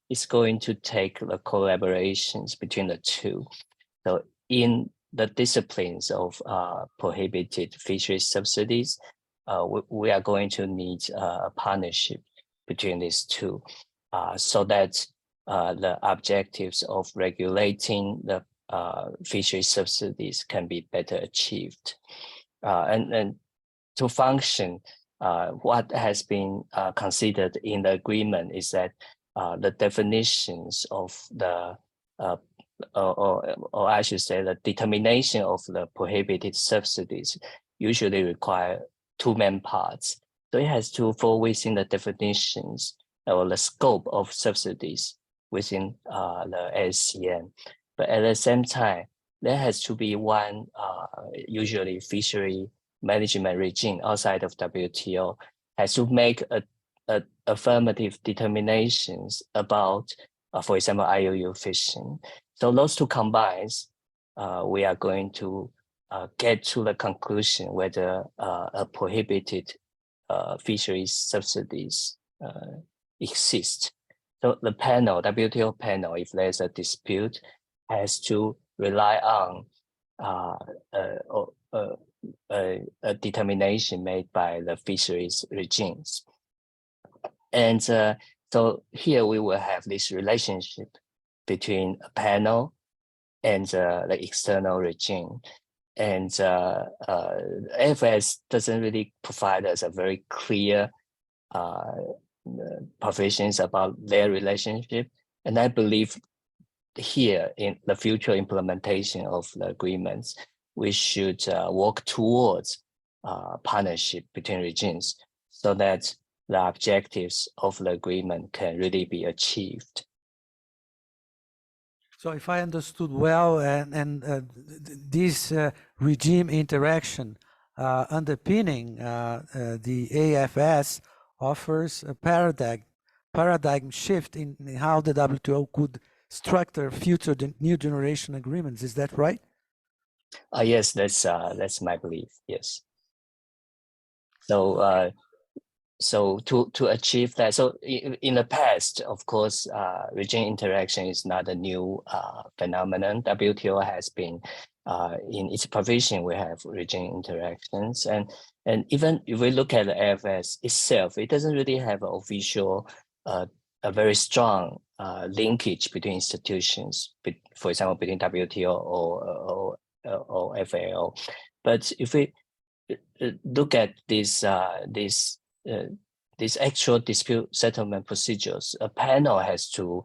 it's going to take the collaborations between the two. So in the disciplines of prohibited fisheries subsidies, we are going to need a partnership between these two, so that the objectives of regulating the fisheries subsidies can be better achieved. And to function, what has been considered in the agreement is that the definitions of the or I should say the determination of the prohibited subsidies usually require two main parts. So it has to fall within the definitions or the scope of subsidies within the SCN. But at the same time, there has to be one usually fishery management regime outside of WTO has to make a affirmative determinations about, for example, IUU fishing. So those two combines, we are going to get to the conclusion whether a prohibited fisheries subsidies exist. So the panel, WTO panel, if there's a dispute, has to rely on a determination made by the fisheries regimes. And so here we will have this relationship between a panel and the external regime. And FS doesn't really provide us a very clear provisions about their relationship. And I believe here in the future implementation of the agreements, we should work towards partnership between regimes so that the objectives of the agreement can really be achieved. So if I understood well, and this regime interaction underpinning the AFS offers a paradigm shift in how the WTO could structure future new generation agreements. Is that right? Yes, that's my belief. Yes. So so to achieve that, so in the past, of course, regime interaction is not a new phenomenon. WTO has been in its provision, we have regime interactions, and even if we look at the AFS itself, it doesn't really have an official, a very strong linkage between institutions, for example, between WTO or FAO. But if we look at these actual dispute settlement procedures, a panel has to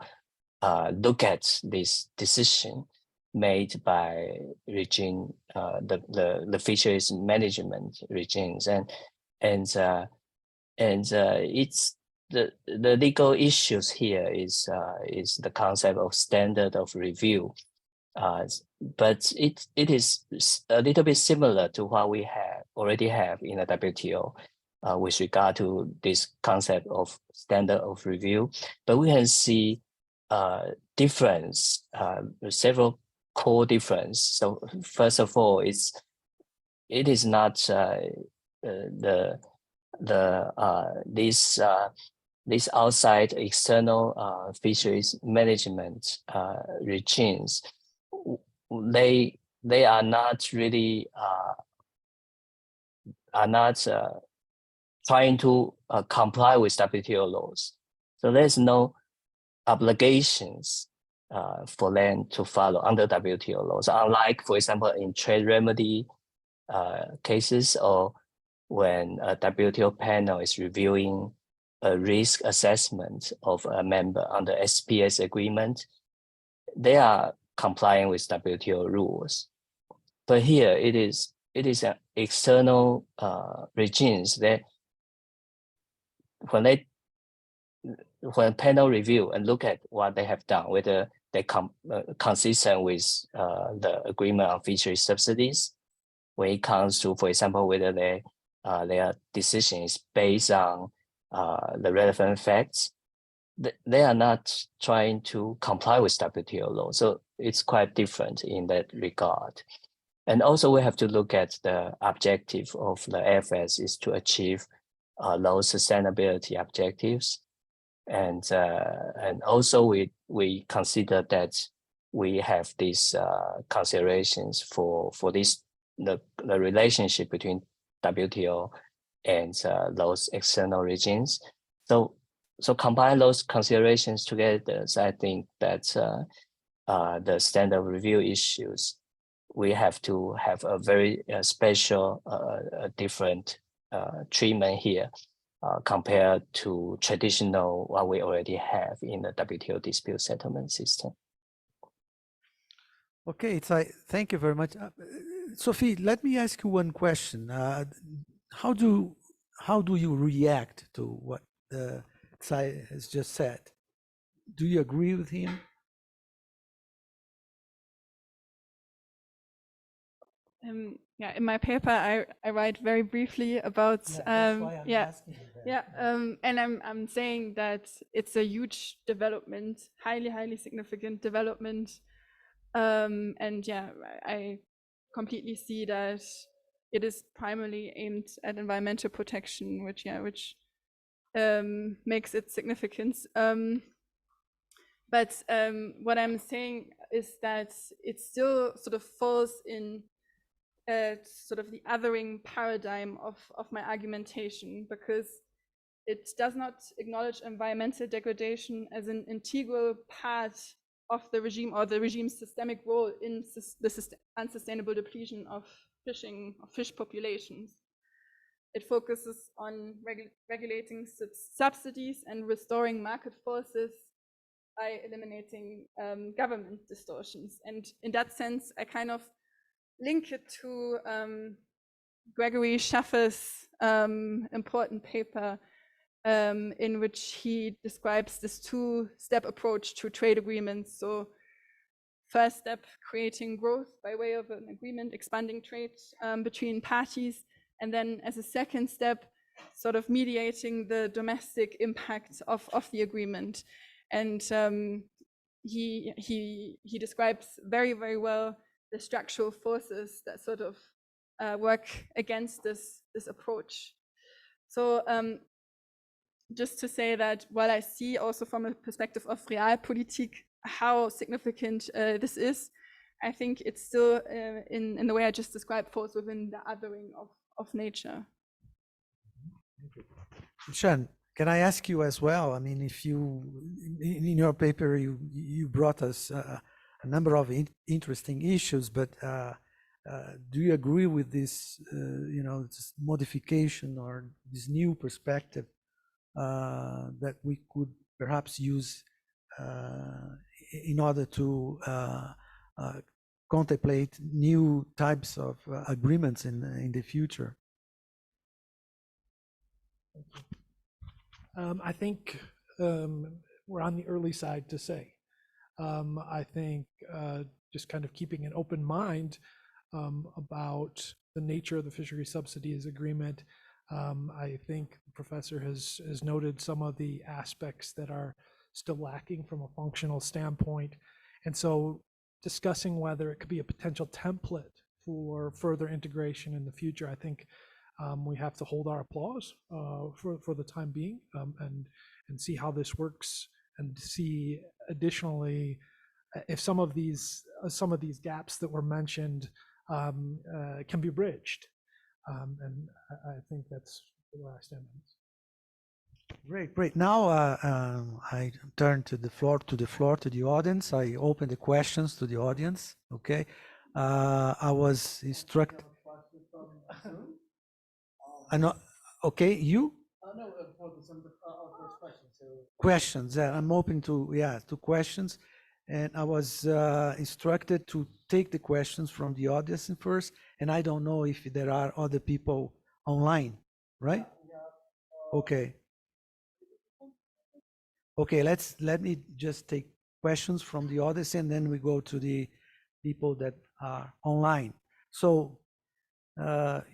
look at this decision made by regime, the fisheries management regimes, and it's the legal issues here is the concept of standard of review, but it is a little bit similar to what we already have in the WTO. With regard to this concept of standard of review, but we can see difference, several core difference. So first of all, it is not these outside external fisheries management regimes. They are not really trying to comply with WTO laws. So there's no obligations for them to follow under WTO laws, unlike, for example, in trade remedy cases, or when a WTO panel is reviewing a risk assessment of a member under SPS agreement, they are complying with WTO rules. But here it is an external regimes that when panel review and look at what they have done, whether they consistent with the agreement on fisheries subsidies, when it comes to, for example, whether their decision is based on the relevant facts, they are not trying to comply with WTO law. So it's quite different in that regard. And also we have to look at the objective of the AFS is to achieve low sustainability objectives. And also we consider that we have these considerations for this the relationship between WTO and those external regimes. So combine those considerations together, so I think that the standard review issues, we have to have a very special, different treatment here compared to traditional what we already have in the WTO dispute settlement system. Okay, thank you very much. Sophie, let me ask you one question. How do you react to what Tsai has just said? Do you agree with him? Yeah, in my paper, I write very briefly about asking you that. and I'm saying that it's a huge development, highly significant development, and yeah, I completely see that it is primarily aimed at environmental protection, which makes it significant. But what I'm saying is that it still sort of falls in sort of the othering paradigm of my argumentation, because it does not acknowledge environmental degradation as an integral part of the regime or the regime's systemic role in the unsustainable depletion of fish populations. It focuses on regulating subsidies and restoring market forces by eliminating government distortions. And in that sense, I kind of link it to Gregory Schaffer's important paper in which he describes this two-step approach to trade agreements. So first step, creating growth by way of an agreement, expanding trade between parties. And then as a second step, sort of mediating the domestic impact of the agreement. And he describes very well the structural forces that sort of work against this approach. So just to say that while I see also from a perspective of Realpolitik how significant this is, I think it's still in the way I just described falls within the othering of nature. Shan, can I ask you as well? I mean, if you, in your paper, you brought us a number of interesting issues, but do you agree with this, this modification or this new perspective that we could perhaps use in order to contemplate new types of agreements in the future? I think we're on the early side to say. I think just kind of keeping an open mind about the nature of the fishery subsidies agreement. I think the professor has noted some of the aspects that are still lacking from a functional standpoint. And so discussing whether it could be a potential template for further integration in the future, I think we have to hold our applause for the time being and see how this works, and see additionally if some of these gaps that were mentioned can be bridged. And I think that's where I stand on this. Great. Now I turn to the floor to the audience. I open the questions to the audience. Okay. I was instructed. Okay, you? No, for some first questions. So Questions. I'm open to questions, and I was instructed to take the questions from the audience first, and I don't know if there are other people online, right? Okay. Okay, let me just take questions from the audience, and then we go to the people that are online. So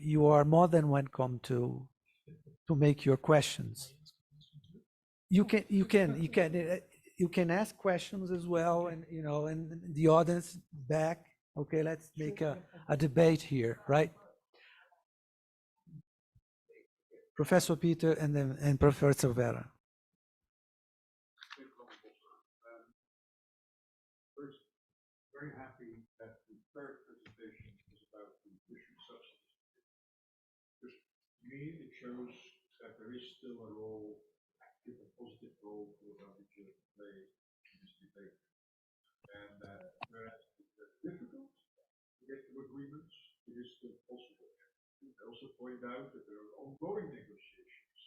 you are more than welcome to make your questions. You can ask questions as well, and and the audience back. Okay, let's make a debate here, right? Professor Peter and Professor Vera. First, very happy that the third presentation is about the issue substance. Because to me, it shows that there is still a role, active and positive role for WTO to play in this debate. And that whereas it's difficult to get to agreements, it is still possible. I also point out that there are ongoing negotiations.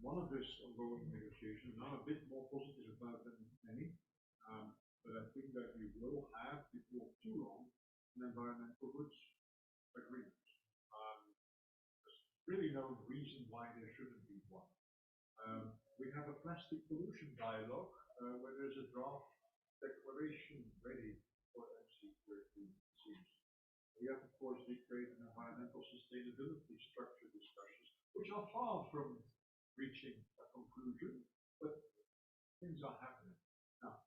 One of these ongoing negotiations, I'm a bit more positive about than many, but I think that we will have before too long an environmental goods agreement. There's really no reason why there shouldn't be one. We have a plastic pollution dialogue where there's a draft declaration ready for MC13. We have, of course, the trade and environmental sustainability structure discussions, which are far from reaching a conclusion, but things are happening. Now,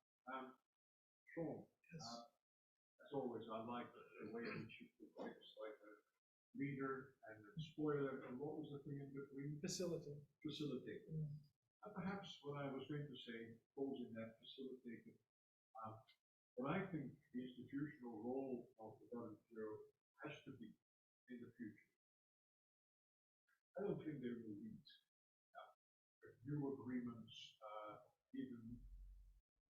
Sean, as always, I like the way in which you put things like a leader and a spoiler, and what was the thing in between? Facilitate. Facilitate. And perhaps what I was going to say falls in that facilitated. What I think the institutional role of the WTO has to be in the future. I don't think they will lead new agreements, even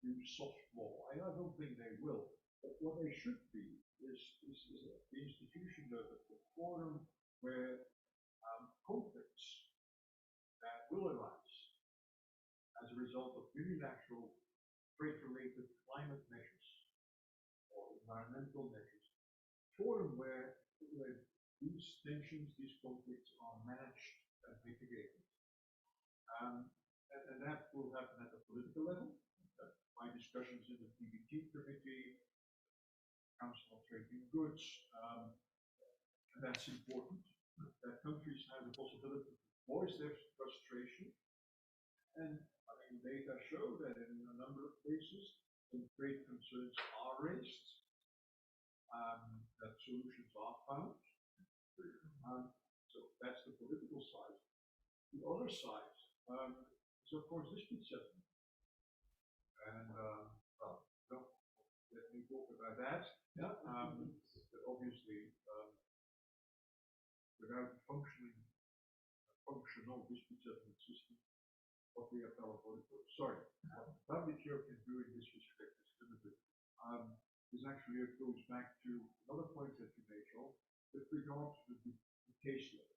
new soft law. I don't think they will. But what they should be is the institution, the forum where conflicts will arise as a result of unilateral trade-related climate measures or environmental measures. Forum where these tensions, these conflicts are managed and mitigated. And that will happen at the political level. My discussions in the PBT committee, Council of Trade in Goods, and that's important. That countries have the possibility to voice their frustration. And I mean, data show that in a number of cases, when trade concerns are raised, that solutions are found. So that's the political side. The other side is, of course, dispute settlement. And, well, don't let me talk about that. Yeah. But obviously, without a functional dispute settlement system, what we have WTO can do in this respect is limited. This actually goes back to another point that you made, Joel, with regard to the case law.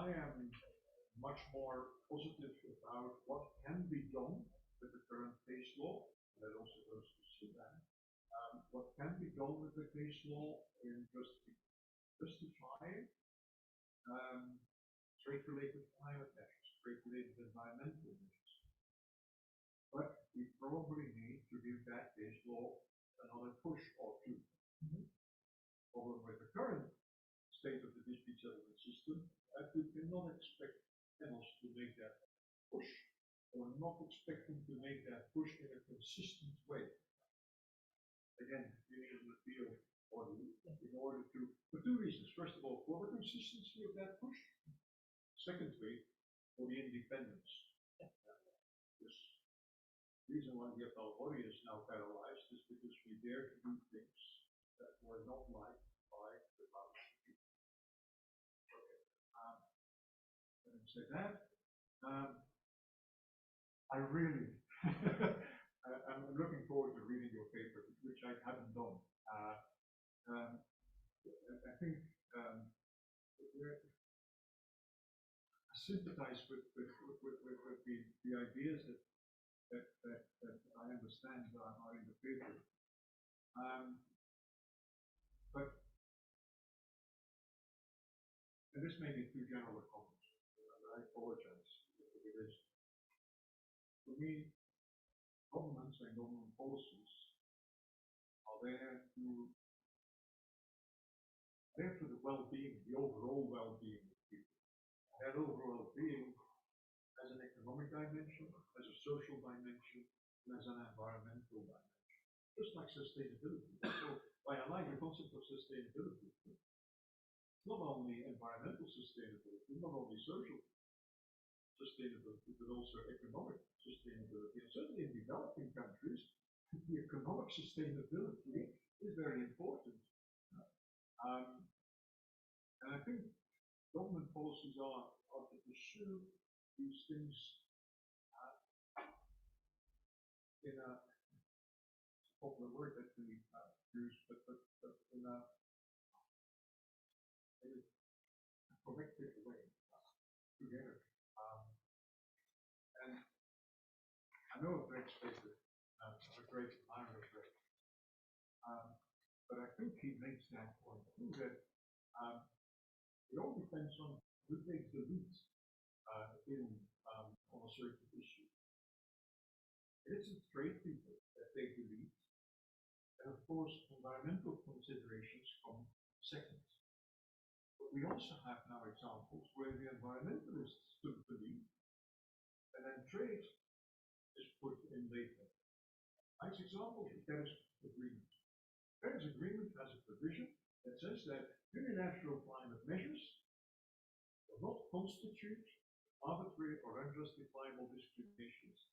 I am much more positive about what can be done with the current case law. That also goes to Sudan. What can be done with the case law in justifying trade-related climate measures, trade-related environmental measures. But we probably need to give that case law another push or two. Problem with the current state of the dispute settlement system, we cannot expect panels to make that push, or not expecting to make that push in a consistent way. Again, you need an appeal body in order to, for two reasons. First of all, for the consistency of that push. Secondly, for the independence. This reason why the appellate body is now paralyzed is because we dare to do things that were not liked by the powers. Having said that, I really, I'm looking forward to reading your paper, which I haven't done. I think I sympathize with the ideas that I understand are in the paper. But, and this may be too general a comment. I apologize if it is. For me, governments and government policies are there for the well-being, the overall well-being of people. That overall dimension, as a social dimension, and as an environmental dimension, just like sustainability. So I like the concept of sustainability. It's not only environmental sustainability, not only social sustainability, but also economic sustainability. And certainly in developing countries, the economic sustainability is very important. And I think government policies are to pursue these things in a popular word that we use, but in a collective way together. And I know a great speaker, I'm a great admirer of Greg, but I think he makes that point too, that it all depends on who takes the lead on a certain issue. It isn't trade people that take the lead, and of course environmental considerations come second. But we also have now examples where the environmentalists took the lead, and then trade is put in later. Nice example, the Paris Agreement. The Paris Agreement has a provision that says that unilateral climate measures will not constitute arbitrary or unjustifiable discriminations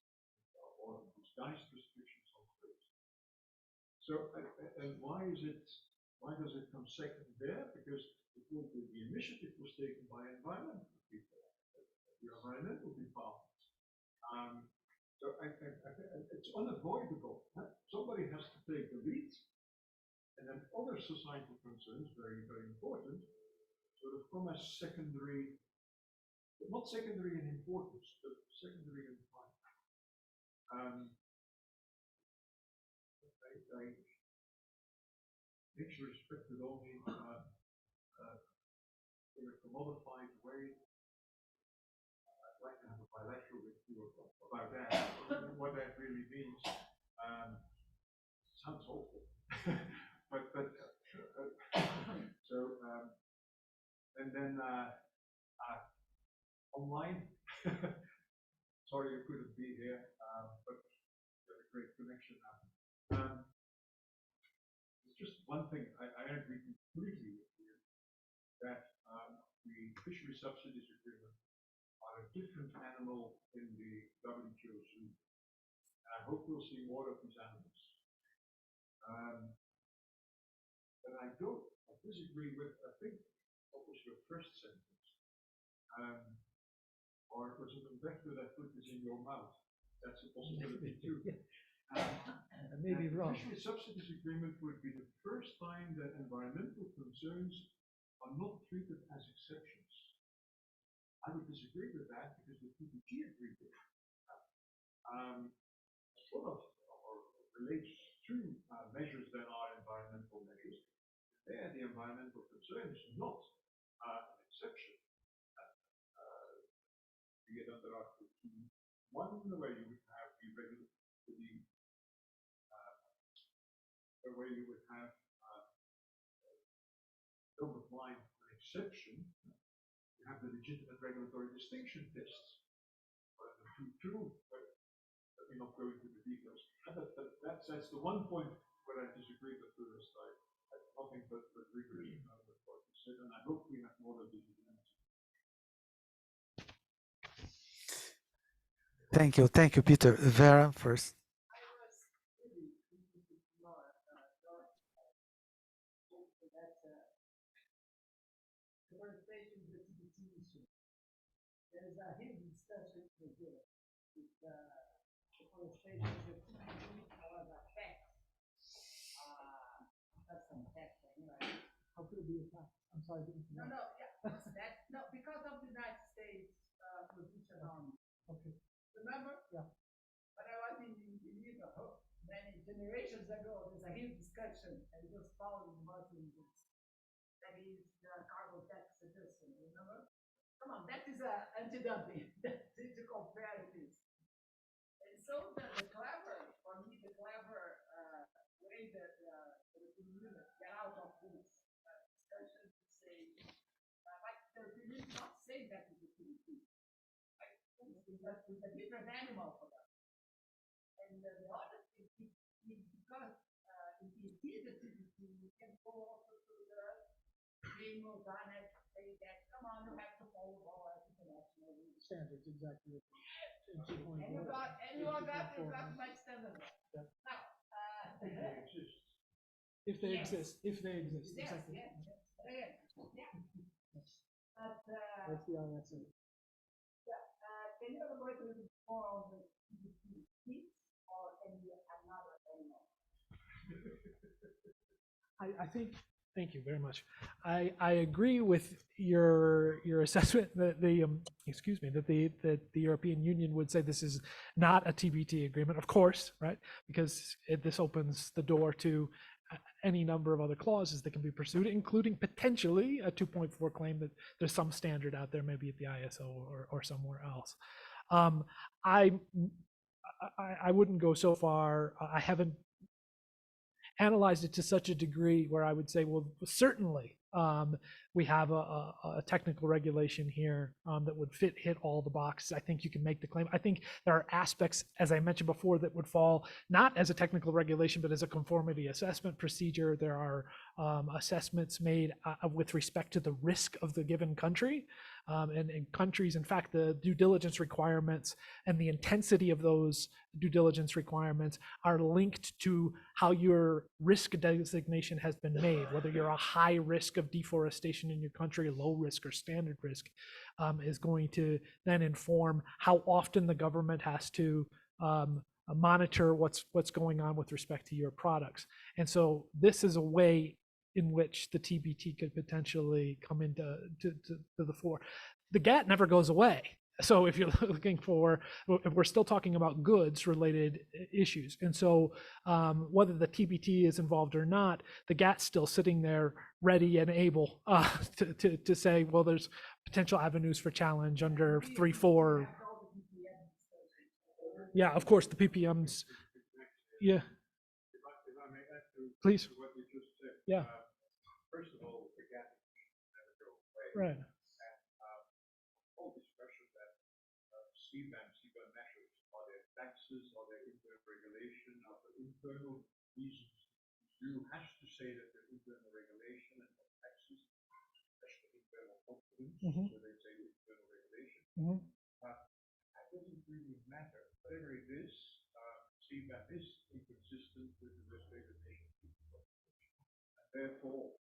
or disguised restrictions on trade. So, and why does it come second there? Because the initiative was taken by environmental people, the environmental department. So it's unavoidable. Somebody has to take the lead, and then other societal concerns, very, very important, sort of come as secondary, but not secondary in importance, but secondary in time. Nature respected only in a commodified way. I'd like to have a bilateral with you about that. What that really means sounds awful, but so and then online. Sorry you couldn't be here, but you had a great connection now. It's just one thing I agree completely with you that the fishery subsidies agreement are a different animal in the WTO zoo. And I hope we'll see more of these animals. But I disagree with, I think, what was your first sentence? Or was it Umberto that put this in your mouth? That's a possibility too. I may be wrong. The fishery subsidies agreement would be the first time that environmental concerns are not treated as exceptions. I would disagree with that because the PPG agreed with that. Sort of relates to measures that are environmental measures. There, the environmental concern is not an exception. You get under Article 2.1, where you would have the regulatory, where you would have don't apply an exception. You have the legitimate regulatory distinction tests. But the 2.2, let me not go into the details. That's the one point where I disagree with the rest. I have nothing but rigorous with what you said, and I hope we have more of these events. Thank you, Peter. Vera first. There's a huge discussion with deforestation however tax. That's some tax anyway. How could it be a tax? I'm sorry, No, because of the United States position on. Okay. Remember? Yeah. When I was in Geneva many generations ago, there's a huge discussion, and it was Paulo was in this. That is the carbon tax adjustment, remember? Come on, that is anti-dumping. That's to compare this. And so the clever, for me, the clever way that the European get out of this discussion to say, like the European not say that to the Philippines. Like, It's a different animal for them. And the other thing is because it is a TBT, you can go also to the framework and say that, come on, you have to follow all international Standards, exactly. and you got my standard. Yep. Now, If they yes. exist, if they exist, Yes, exactly. yes, yes. But That's the answer. can you elaborate a little bit more on the TBT or any another animal? I think, thank you very much. I agree with your assessment that the excuse me, that the European Union would say this is not a TBT agreement, of course, right? Because this opens the door to any number of other clauses that can be pursued, including potentially a 2.4 claim that there's some standard out there, maybe at the ISO or somewhere else. I wouldn't go so far. I haven't analyzed it to such a degree where I would say, well, certainly we have a technical regulation here that would hit all the boxes. I think you can make the claim. I think there are aspects, as I mentioned before, that would fall not as a technical regulation, but as a conformity assessment procedure. There are assessments made with respect to the risk of the given country. And countries, in fact, the due diligence requirements and the intensity of those due diligence requirements are linked to how your risk designation has been made, whether you're a high risk of deforestation in your country, low risk or standard risk, is going to then inform how often the government has to monitor what's going on with respect to your products. And so this is a way in which the TBT could potentially come into the fore. The GATT never goes away. So if you're looking for, we're still talking about goods related issues. And so whether the TBT is involved or not, the GATT's still sitting there ready and able to say, well, there's potential avenues for challenge under 3.4. Yeah, of course, the PPMs. Yeah. If I may add to Please. what you just said. Yeah. First of all, the gap never go away. Right. And whole discussion that CBAM measures, are there taxes, are there internal regulation, are there internal reasons? You have to say that the internal regulation and taxes, especially internal competence, so they say internal regulation. That doesn't really matter. Whatever it is, CBAM is inconsistent with the risk regulation. And therefore,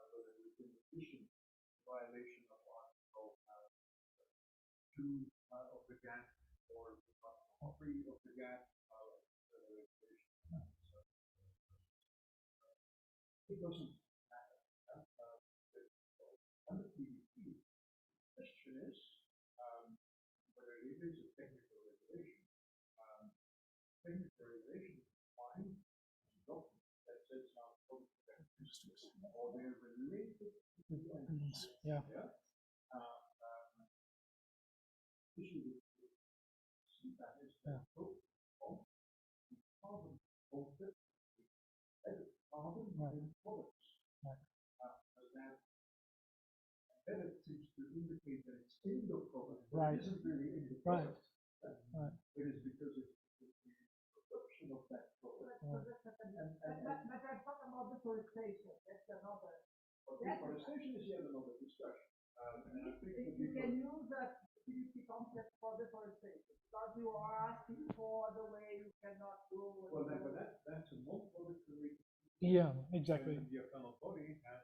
whether it's in addition violation of Article 2 of the GATT or 3 of the GATT, it doesn't matter. Under PDP, the question is whether it is a technical regulation. Technical regulation is fine. It's a document that sets out all the characteristics or they're related to the entities. Yeah. Issue with CBAM is that on the carbon content, embedded carbon in products. That embedded seems to indicate that it's in the product, but it isn't really in the product. It is because it's the production of that product. But I'm talking about deforestation. That's another. Deforestation is yet another discussion. And I think you can use a PDP concept for deforestation because you are asking for the way you cannot grow. Well, but that's a non-proliferation. Yeah, exactly. And the appellate body has.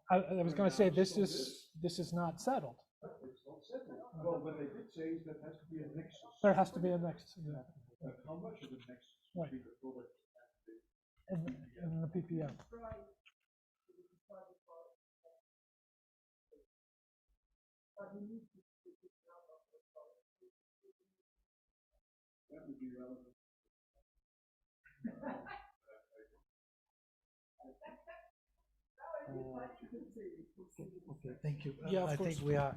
I was going to say this is not settled. It's not settled. Well, what they did say is that has to be a nexus. There has to be a nexus. Yeah. But how much of a nexus Right. between the product and the PPM? That would be relevant. Okay, thank you. Yeah, of I course. think we are,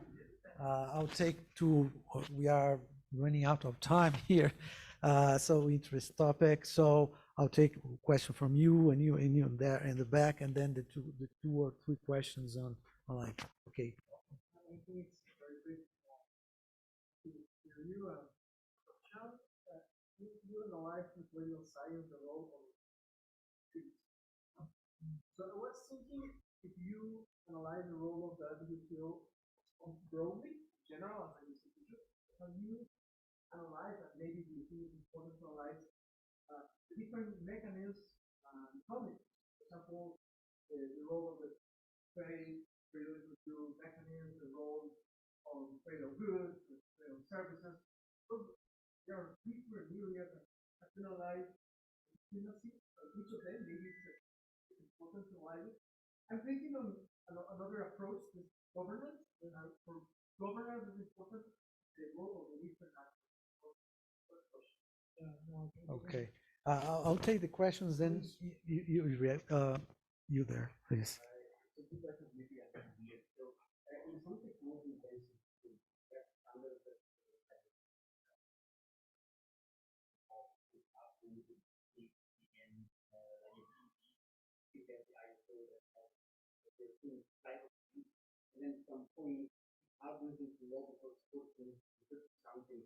we are running out of time here. So interest topic. So I'll take a question from you and you there in the back, and then the two or three questions online. Okay. you, Sean. You analyzed in political science the role of treaties. So I was thinking, if you analyze the role of the WTO broadly, general as an institution, can you analyze, and maybe you think it's important to analyze the different mechanisms and economies? For example, the role of the trade related to mechanisms, the role of trade of goods, the trade of services. So there are different areas that have been analyzed intimacy. Each of them maybe it's important to analyze it. I'm thinking on another approach is governance. For governance, it's important the role of the different actors. Okay. I'll take the questions, then you there, please. And then some point, how does this multiple sources something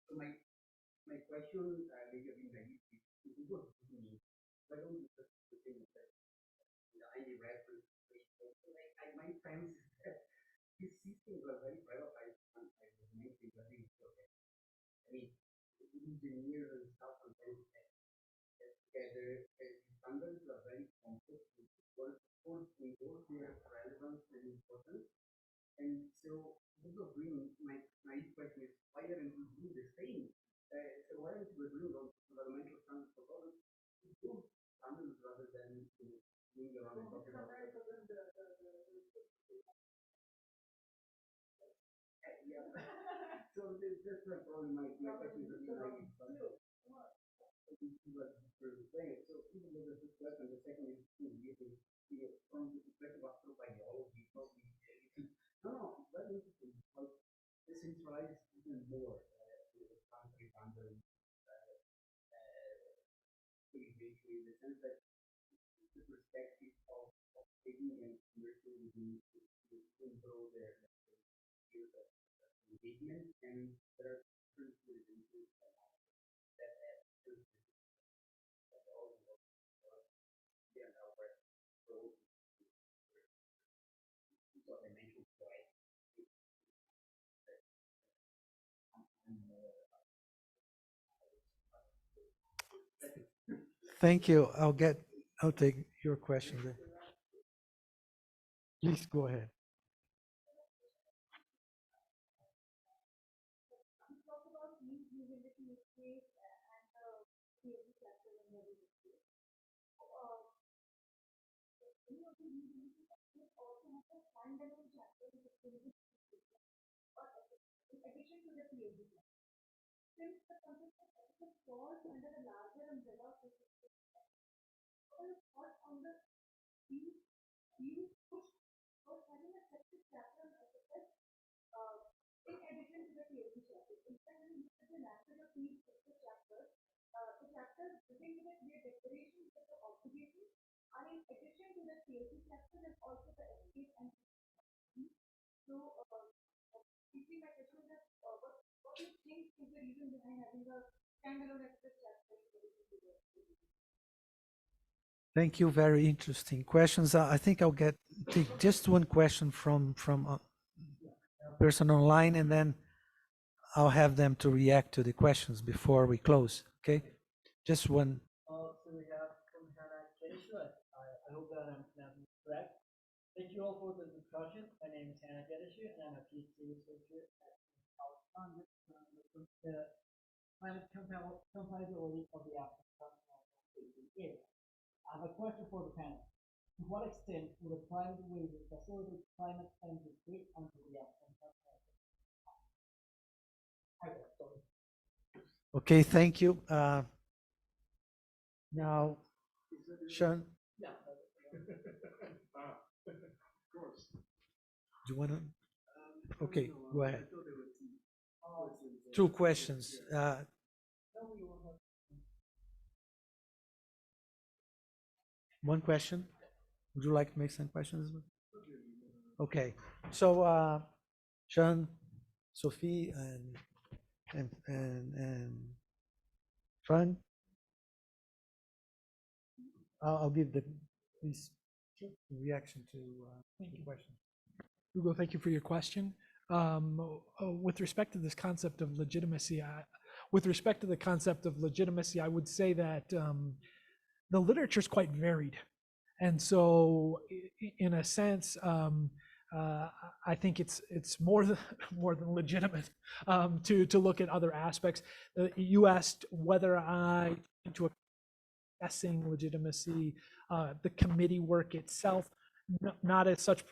so my question, maybe I've been naive, is what does it mean? Why don't we just the thing that the ID reference, my sense is that these systems are very privatized, and I was mentioning that it's okay. I mean, engineers and stuff sometimes together, standards are very complex. Of course, we work here relevance and importance. And so, my question is, why aren't we doing the same? So why aren't we doing those environmental standards for others? Those standards rather than doing around and talking about. Yeah. So that's my problem. My question is like. So even though the first question, the second is from the perspective of astrobiology, probably no, it's very interesting because decentralized even more the country under in the sense that the perspective of taking and commercial to control their engagement, and there are different reasons that Thank you. I'll take your question then. Please go ahead. Since the concept of ethics falls under the larger umbrella of physics, what on the field push for having a separate chapter on ethics in addition to the PhD chapter. In fact, when you look at the language of these chapters, the chapters begin with a clear declaration of the obligation, and in addition to the PhD chapter, there's also the ethics and so basically my question is that what do you think is the reason behind having a standalone ethics chapter? Thank you. Very interesting questions. I think I'll take just one question from a person online, and then I'll have them to react to the questions before we close. Okay, just one. So we have from Hannah Gedishu. I hope that I'm pronouncing it correct. Thank you all for the discussion. My name is Hannah Gedishu, and I'm a PhD researcher at Alexandra, the climate compatibility of the African continental area. I have a question for the panel. To what extent will the climate waiver facilitate climate entry onto the African continent? Okay, thank you. Now, Sean. Yeah. Of course. Do you want to? Okay, go ahead. Two questions. One question. Would you like to make some questions? Okay, so Sean, Sophie, and Fran, I'll give the please reaction to the question. Hugo, thank you for your question. With respect to this concept of legitimacy, I would say that the literature is quite varied. And so in a sense, I think it's more than legitimate to look at other aspects. You asked whether I into assessing legitimacy, the committee work itself, not as such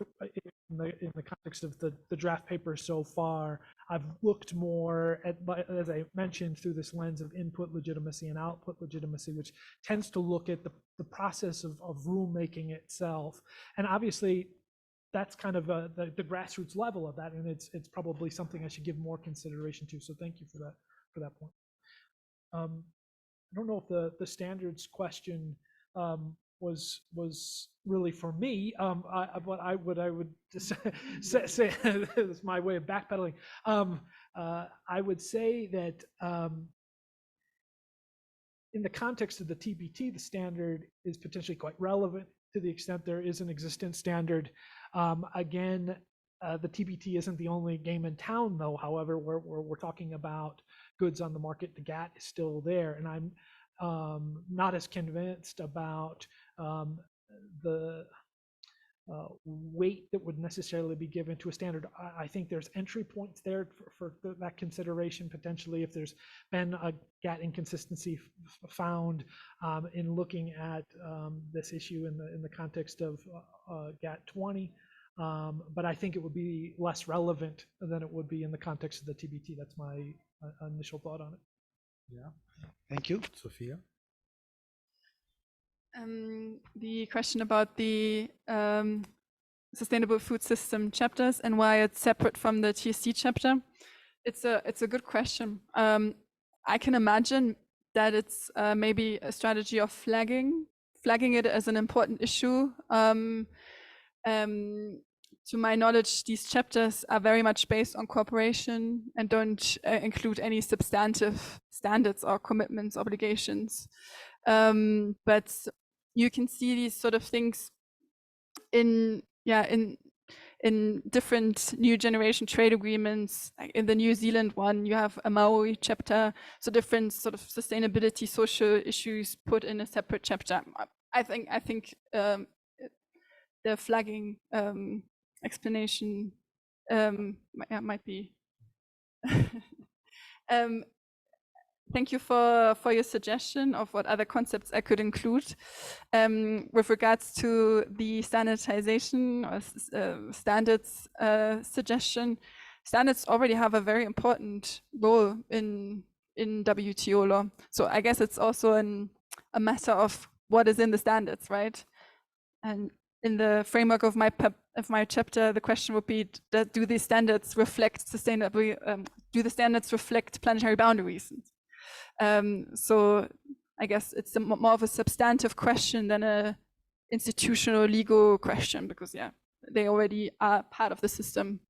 in the context of the draft paper so far. I've looked more at, as I mentioned, through this lens of input legitimacy and output legitimacy, which tends to look at the process of rulemaking itself. And obviously, that's kind of the grassroots level of that, and it's probably something I should give more consideration to. So thank you for that point. I don't know if the standards question was really for me. What I would just say is my way of backpedaling. I would say that in the context of the TBT, the standard is potentially quite relevant to the extent there is an existent standard. Again, the TBT isn't the only game in town, though. However, we're talking about goods on the market. The GATT is still there, and I'm not as convinced about the weight that would necessarily be given to a standard. I think there's entry points there for that consideration, potentially, if there's been a GATT inconsistency found in looking at this issue in the context of GATT 20. But I think it would be less relevant than it would be in the context of the TBT. That's my initial thought on it. Yeah, thank you, Sophia. The question about the sustainable food system chapters and why it's separate from the TSC chapter. It's a good question. I can imagine that it's maybe a strategy of flagging it as an important issue. To my knowledge, these chapters are very much based on cooperation and don't include any substantive standards or commitments, obligations. But you can see these sort of things in different new generation trade agreements. Like in the New Zealand one, you have a Maui chapter, so different sort of sustainability, social issues put in a separate chapter. I think the flagging explanation might be. Thank you for your suggestion of what other concepts I could include. With regards to the standardization or standards suggestion, standards already have a very important role in WTO law. So I guess it's also a matter of what is in the standards, right? And in the framework of my chapter, the question would be: do these standards reflect sustainability? Do the standards reflect planetary boundaries? So I guess it's more of a substantive question than a institutional legal question, because they already are part of the system.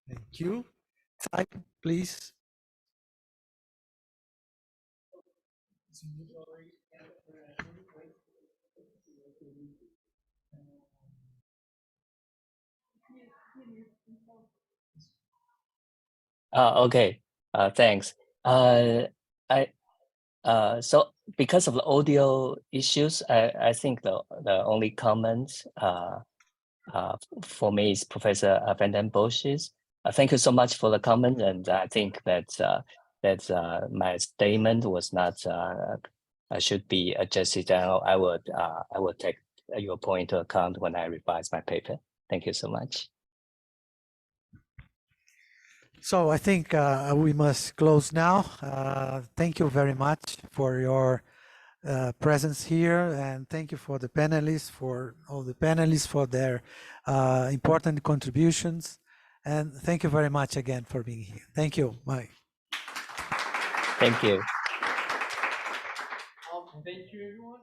Thank you. Type, please. Okay. Thanks. So because of the audio issues, I think the only comment for me is Professor Van den Bosch's. Thank you so much for the comment, and I think that my statement was not should be adjusted down. I would take your point into account when I revise my paper. Thank you so much. So I think we must close now. Thank you very much for your presence here, and thank you for the panelists, for all the panelists for their important contributions, and thank you very much again for being here. Thank you. Bye. Thank you. Thank you, everyone.